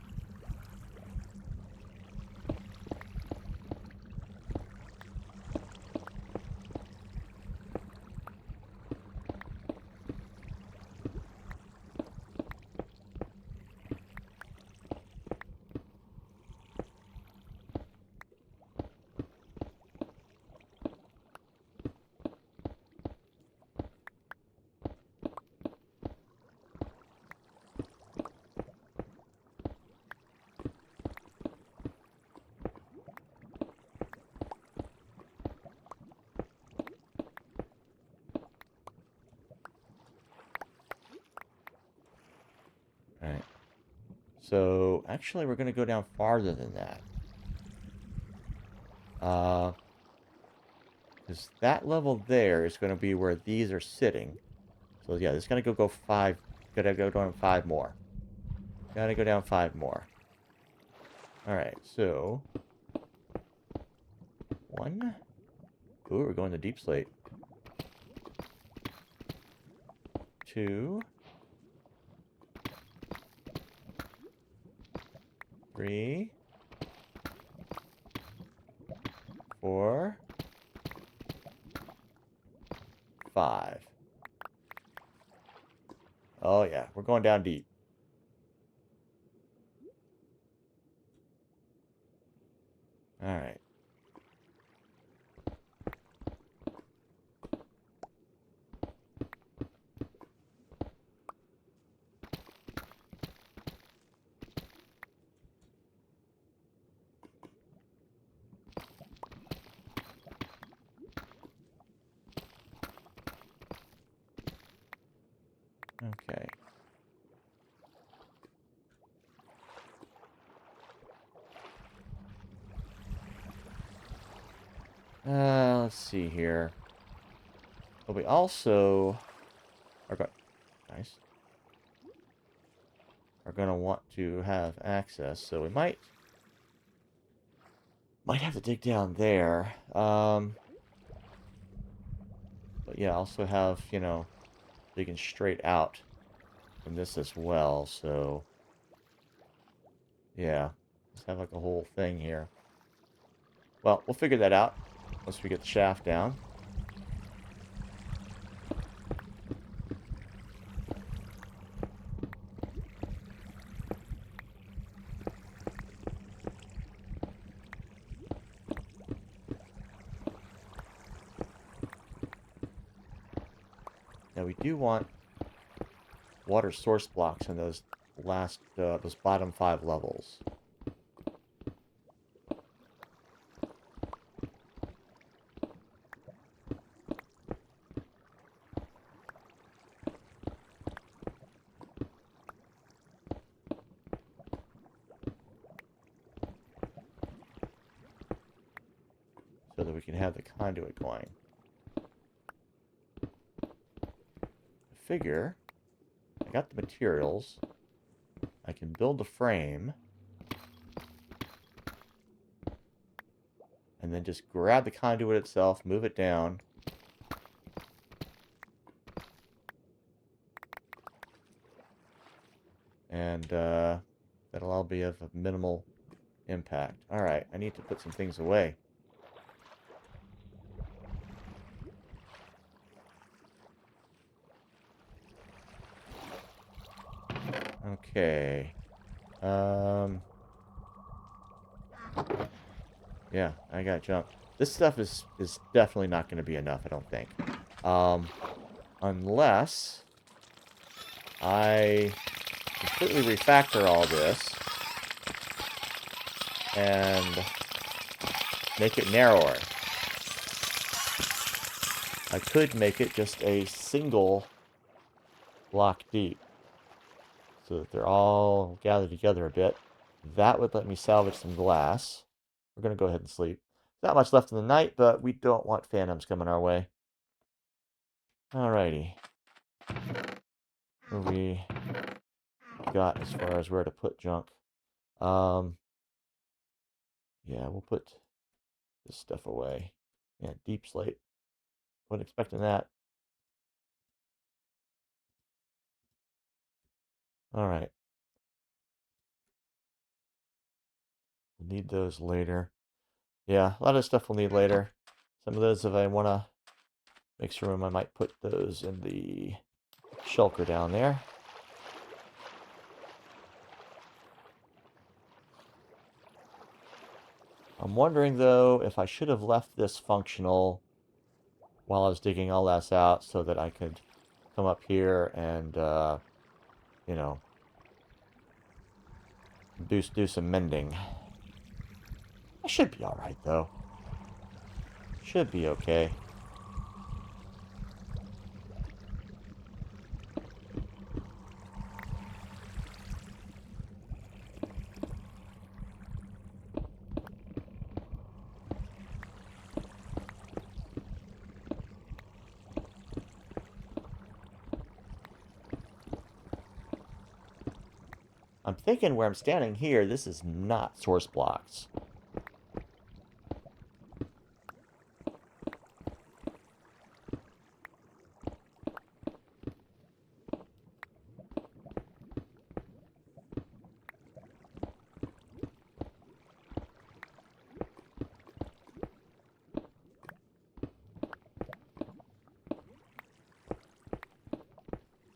Alright. So, actually, we're going to go down farther than that. Because that level there is going to be where these are sitting. So, yeah, this is going to go 5. Gotta go down 5 more. Gotta go down 5 more. Alright, so... 1. Ooh, we're going to deep slate. 2. 3. 4. 5. Oh yeah, we're going down deep. Alright. Okay. Let's see here. But we also are going to want to have access, so we might have to dig down there. But yeah, also have, you know, digging straight out from this as well, so yeah, let's have like a whole thing here. Well, we'll figure that out once we get the shaft down. Now we do want water source blocks in those those bottom 5 levels. So that we can have the conduit going. Figure, I got the materials, I can build the frame, and then just grab the conduit itself, move it down, and that'll all be of a minimal impact. Alright, I need to put some things away. Okay. Yeah, I got jumped. This stuff is definitely not going to be enough, I don't think. Unless I completely refactor all this and make it narrower. I could make it just a single block deep so that they're all gathered together a bit. That would let me salvage some glass. We're going to go ahead and sleep. Not much left in the night, but we don't want phantoms coming our way. Alrighty. What we got as far as where to put junk? Yeah, we'll put this stuff away. Yeah, deep slate. Wasn't expecting that. Alright. We'll need those later. Yeah, a lot of stuff we'll need later. Some of those, if I want to make some room, I might put those in the shulker down there. I'm wondering, though, if I should have left this functional while I was digging all this out so that I could come up here and, you know, do some mending. I should be alright, though. Should be okay. I'm thinking where I'm standing here, this is not source blocks.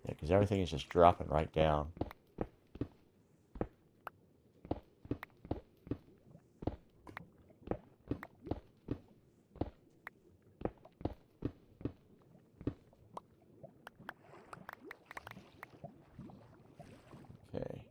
Yeah, because everything is just dropping right down. Okay.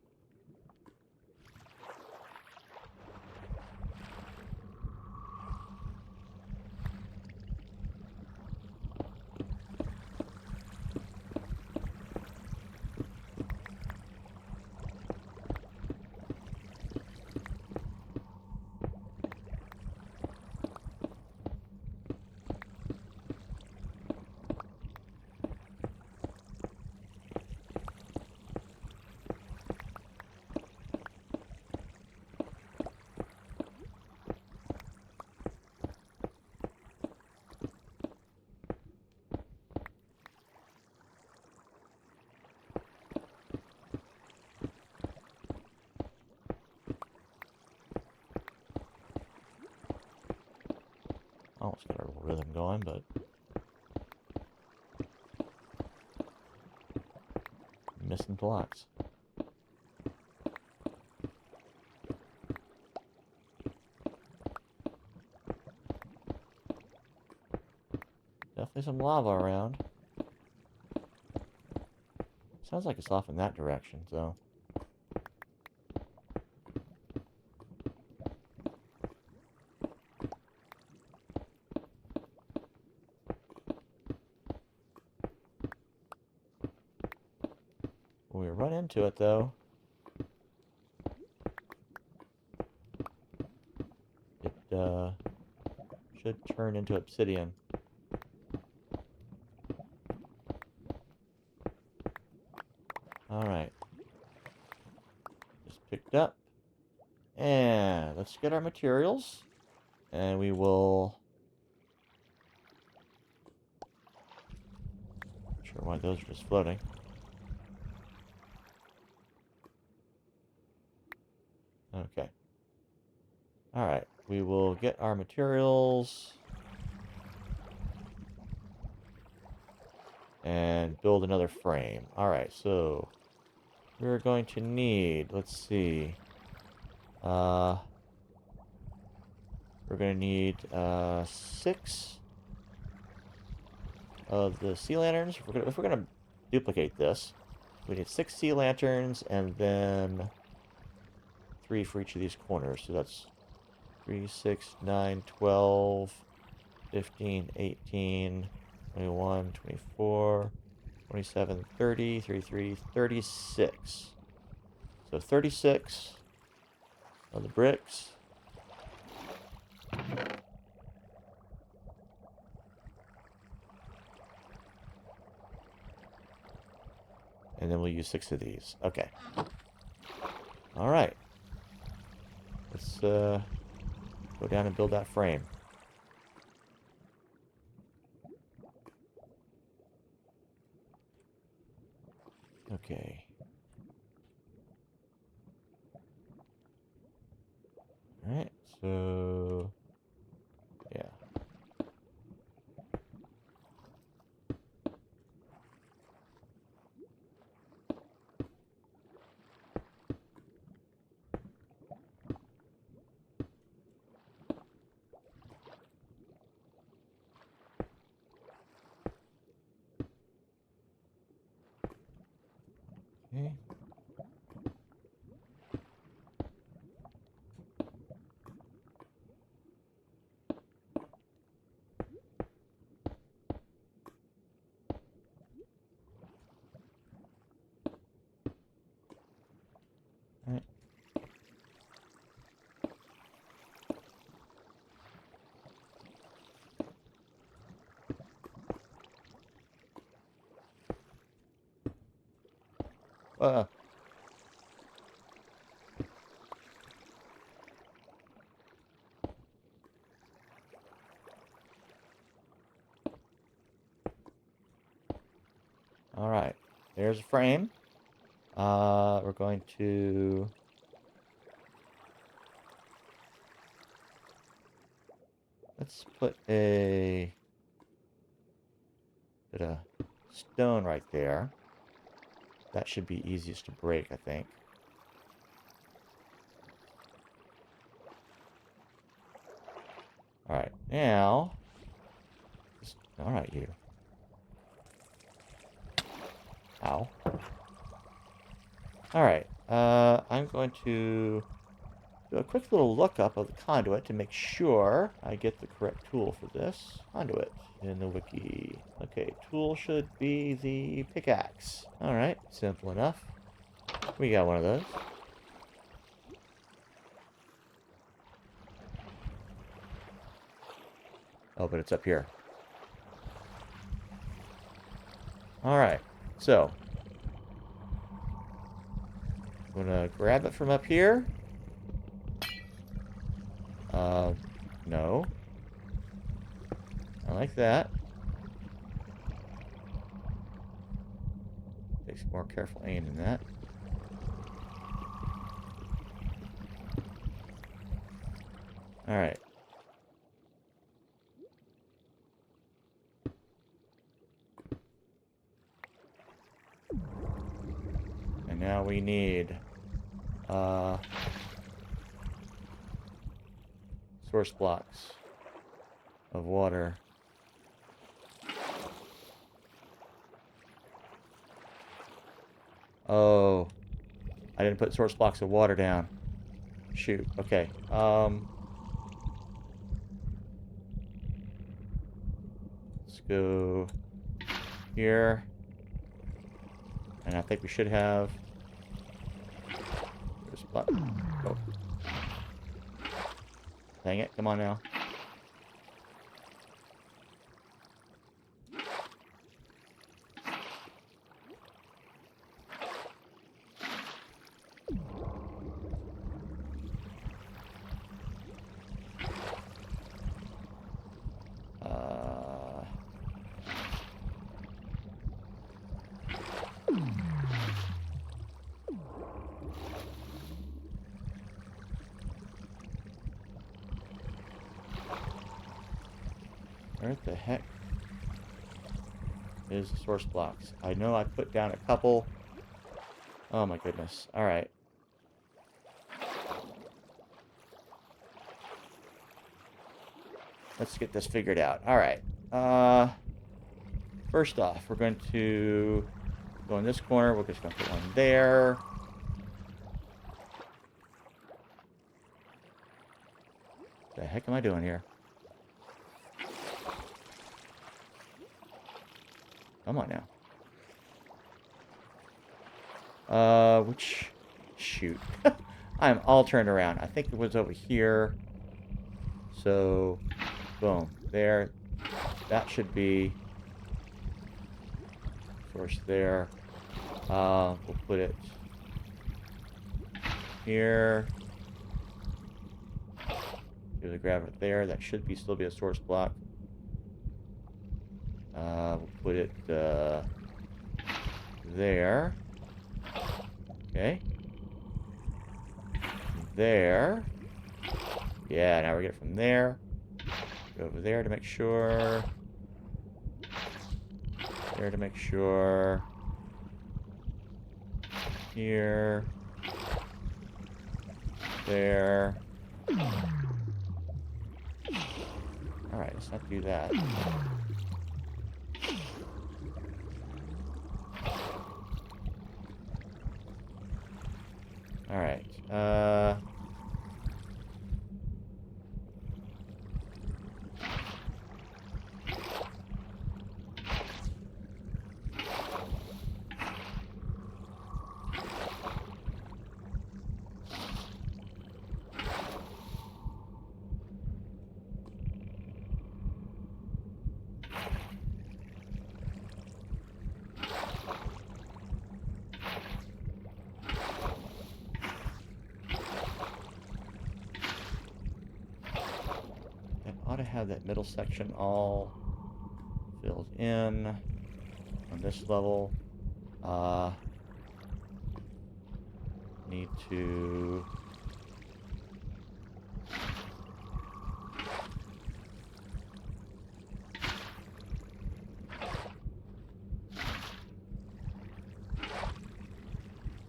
Almost got a little rhythm going, but missing blocks. Definitely some lava around. Sounds like it's off in that direction, so. When we run into it, though, it should turn into obsidian. Alright. Just picked up. And let's get our materials. And we will... Not sure why those are just floating. Okay. Alright. We will get our materials. And build another frame. Alright, so... We're going to need... Let's see... we're going to need 6 of the sea lanterns. If we're going to duplicate this, We need 6 sea lanterns and then 3 for each of these corners. So that's 3, 6, 9, 12, 15, 18, 21, 24, 27, 30, 33, 36. So 36 of the bricks. And then we'll use 6 of these. Okay. All right. Let's go down and build that frame. Okay. All right. So, yeah. Okay. All right. All right. There's a frame. We're going to let's put a bit of stone right there. That should be easiest to break, I think. All right, now. All right, you. Ow. All right. I'm going to do a quick little lookup of the conduit to make sure I get the correct tool for this. Conduit in the wiki. Okay, tool should be the pickaxe. All right, simple enough. We got one of those. Oh, but it's up here. All right, so I'm gonna grab it from up here. No. I like that. Takes more careful aim than that. All right. And now we need source blocks of water. Oh, I didn't put source blocks of water down. Shoot. Okay. Let's go here. And I think we should have this block. Oh. Dang it, come on now. Where the heck is the source blocks? I know I put down a couple. Oh my goodness. Alright. Let's get this figured out. Alright. First off, we're going to Go in this corner. We're just going to put one there. What the heck am I doing here? Come on now. Which... Shoot. I'm all turned around. I think it was over here. So, boom. There. That should be... source there. We'll put it here. Grab it there. That should be still be a source block. We'll put it there. Okay. There. Yeah, now we get it from there. Go over there to make sure. There to make sure. Here. There. Alright, let's not do that. Alright, ought to have that middle section all filled in on this level. Need to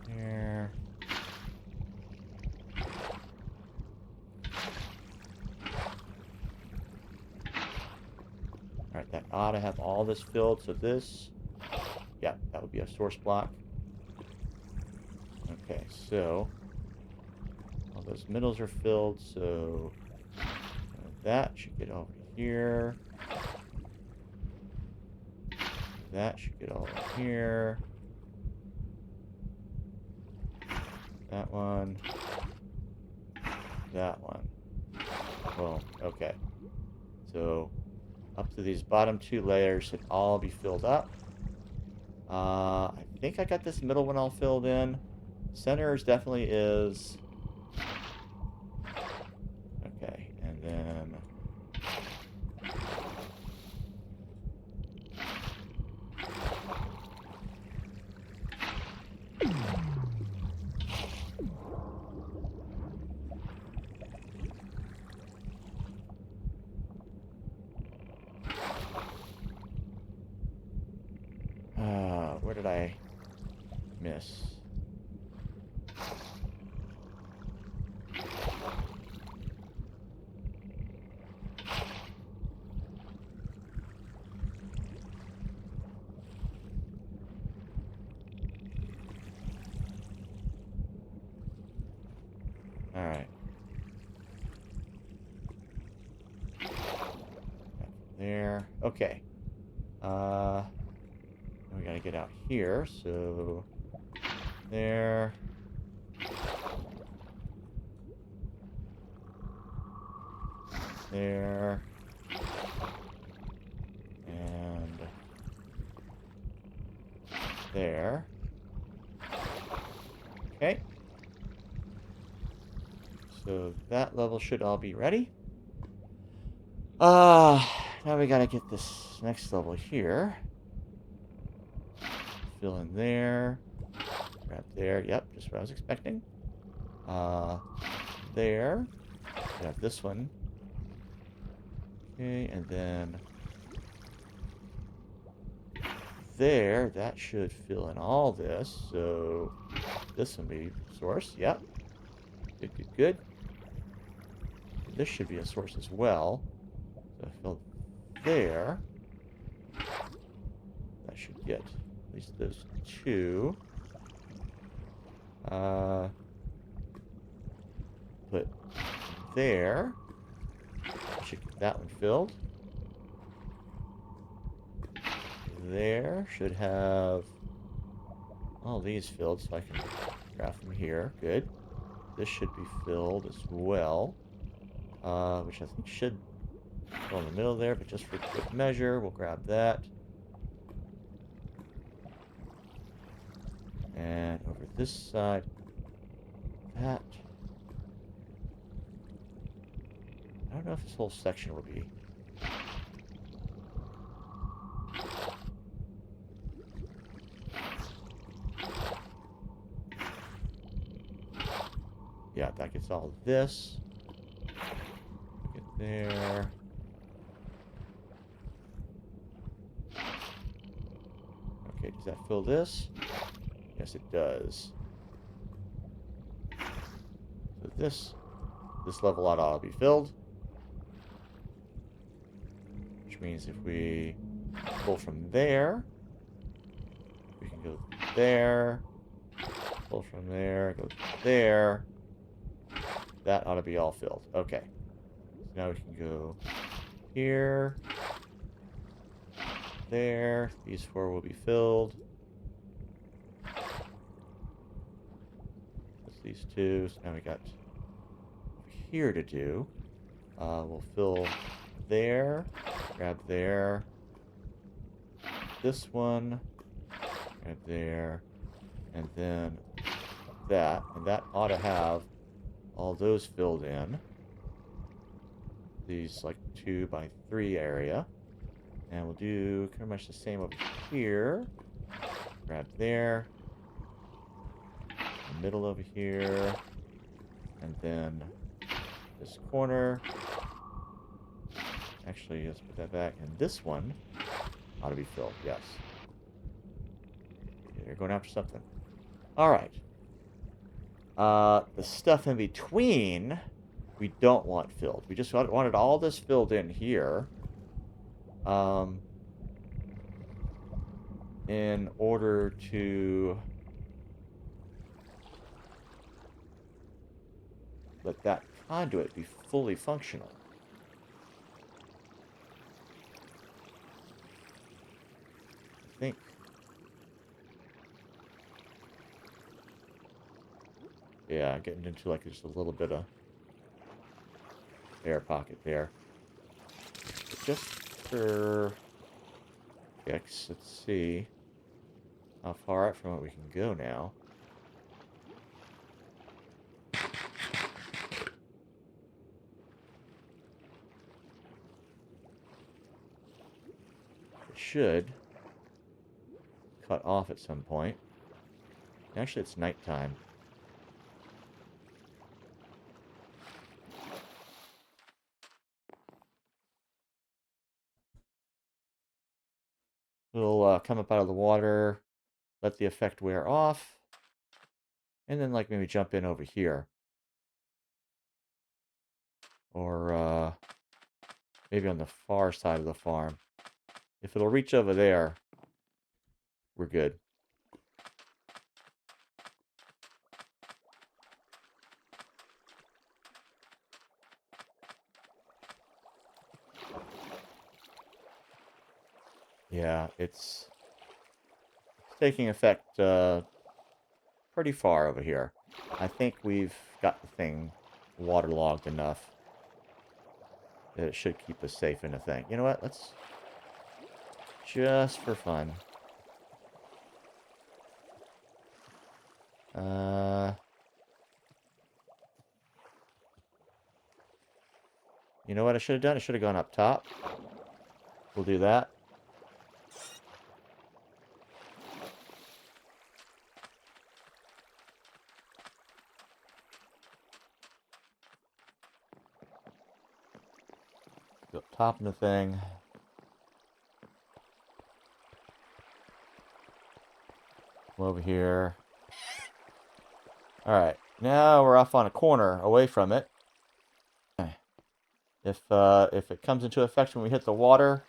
here. Alright, that ought to have all this filled, so this, yeah, that would be a source block. Okay, so all those middles are filled, so that should get over here. That should get over here. That one. That one. Boom. Okay. So up to these bottom two layers should all be filled up. I think I got this middle one all filled in. Centers definitely is. Okay, and then where did I miss? All right. There. Okay. We gotta get out here, so there. There. And there. Okay. So that level should all be ready. Now we gotta get this next level here. Fill in there. Grab there. Yep, just what I was expecting. There. Grab this one. Okay, and then there. That should fill in all this. So this will be source. Yep. Good, good, good. This should be a source as well. So fill there. That should get least those two. Put there. Should get that one filled. There should have all these filled, so I can graph them here. Good. This should be filled as well, which I think should go in the middle there, but just for good measure, we'll grab that. And over this side, that. I don't know if this whole section will be. Yeah, that gets all this. Get there. Okay, does that fill this? Yes, it does. So this level ought to be filled. Which means if we pull from there, we can go there, pull from there, go there. That ought to be all filled. Okay. So now we can go here, there. These four will be filled. That's these two. So now we got here to do. We'll fill there, grab there, this one, grab there, and then that. And that ought to have all those filled in. These like 2 by 3 area. And we'll do pretty much the same over here. Grab there. The middle over here. And then this corner. Actually, let's put that back. And this one ought to be filled, yes. They're going after something. Alright. The stuff in between, we don't want filled. We just wanted all this filled in here. In order to let that conduit be fully functional. I think. Yeah, getting into like just a little bit of air pocket there. But just for kicks, let's see how far out from it we can go now. It should cut off at some point. Actually, it's nighttime. It'll come up out of the water, let the effect wear off, and then like maybe jump in over here. Or maybe on the far side of the farm. If it'll reach over there, we're good. Yeah, it's taking effect pretty far over here. I think we've got the thing waterlogged enough that it should keep us safe in the thing. You know what? Let's just for fun. You know what I should have done? I should have gone up top. We'll do that. Go up top of the thing. Come over here. Alright, now we're off on a corner away from it. If it comes into effect when we hit the water,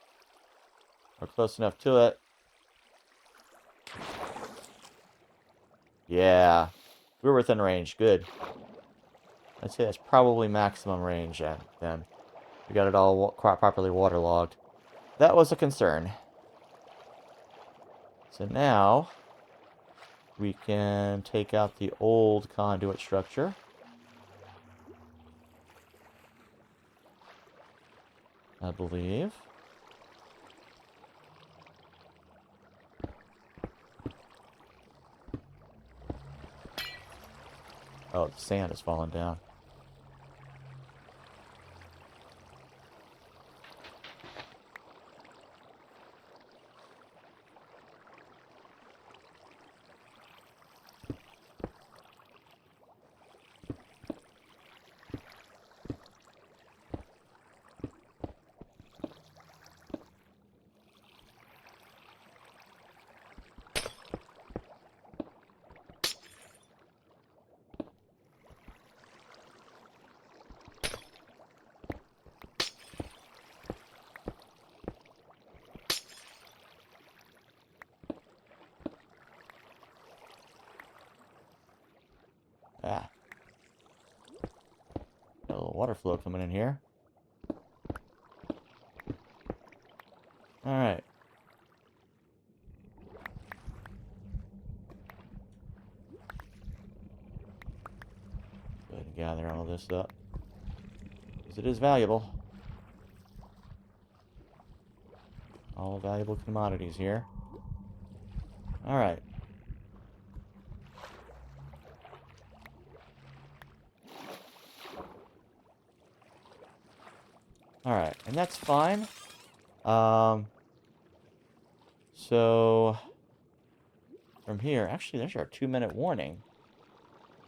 or close enough to it, Yeah. We're within range. Good. I'd say that's probably maximum range then. We got it all properly waterlogged. That was a concern. So now we can take out the old conduit structure. I believe. Oh, the sand has fallen down. Ah, got a little water flow coming in here. Alright. Go ahead and gather all this up, because it is valuable. All valuable commodities here. Alright. Alright, and that's fine. So from here, actually, there's our 2-minute warning.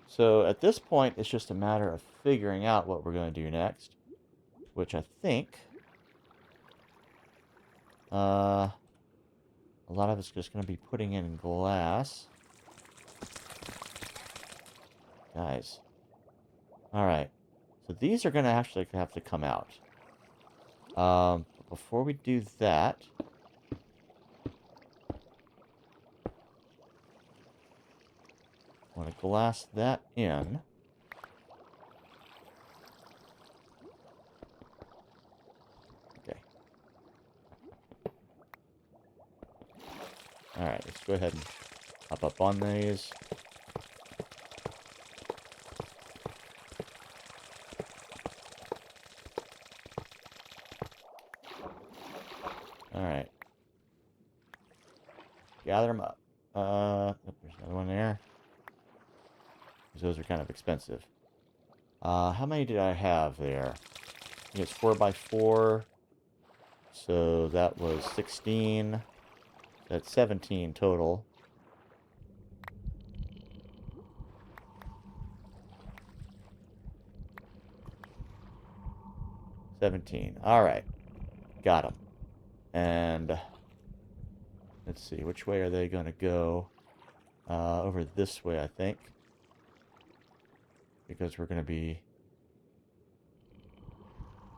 So at this point, it's just a matter of figuring out what we're going to do next, which I think a lot of it's just going to be putting in glass. Guys. Alright. So these are going to actually have to come out. But before we do that, I want to glass that in. Okay. Alright, let's go ahead and hop up on these. Alright. Gather them up. There's another one there. Those are kind of expensive. How many did I have there? I think it's 4x4. So that was 16. That's 17 total. All right. Got them. And let's see, which way are they going to go? Over this way, I think. Because we're going to be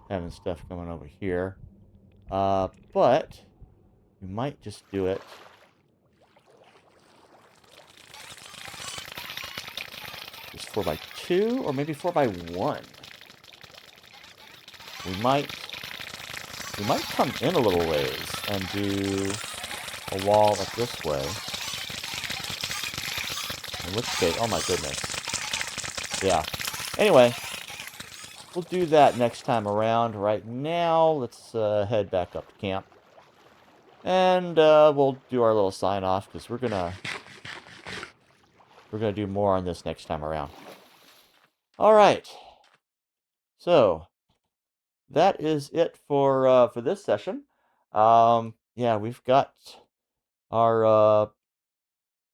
having stuff going over here. But we might just do it. Just 4x2 or maybe 4x1. We might come in a little ways and do a wall up this way. In which case, oh my goodness. Yeah. Anyway, we'll do that next time around. Right now, let's head back up to camp. And we'll do our little sign off because we're gonna do more on this next time around. All right. So that is it for this session. Yeah, we've got our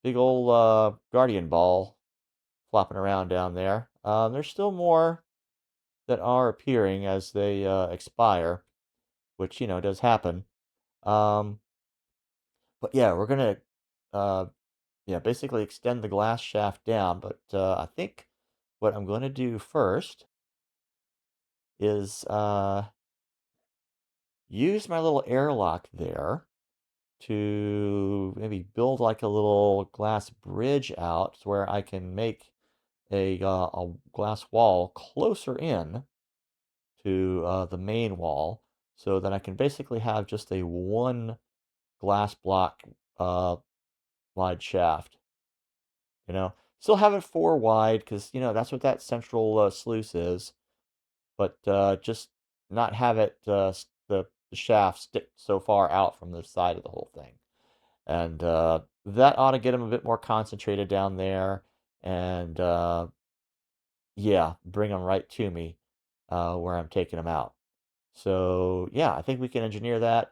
big old guardian ball flopping around down there. There's still more that are appearing as they expire, which does happen. But yeah, we're gonna basically extend the glass shaft down. But I think what I'm going to do first is use my little airlock there to maybe build like a little glass bridge out where I can make a glass wall closer in to the main wall so that I can basically have just a one glass block uh, wide shaft, you know. Still have it four wide because, that's what that central sluice is, but just not have it, the shaft stick so far out from the side of the whole thing. And that ought to get them a bit more concentrated down there and, yeah, bring them right to me where I'm taking them out. So, yeah, I think we can engineer that.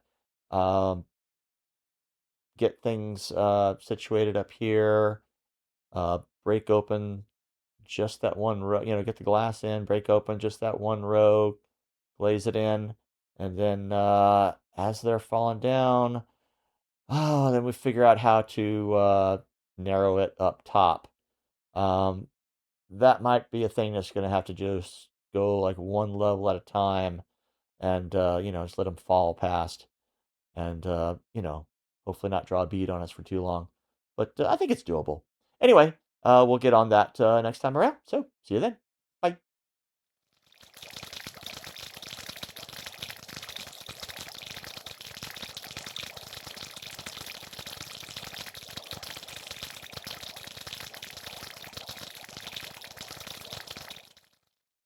Um, get things situated up here, break open just that one row, get the glass in, break open just that one row, glaze it in, and then as they're falling down, then we figure out how to narrow it up top. Um, that might be a thing that's going to have to just go like one level at a time and, just let them fall past and, hopefully not draw a bead on us for too long. But I think it's doable. Anyway, we'll get on that next time around. So see you then.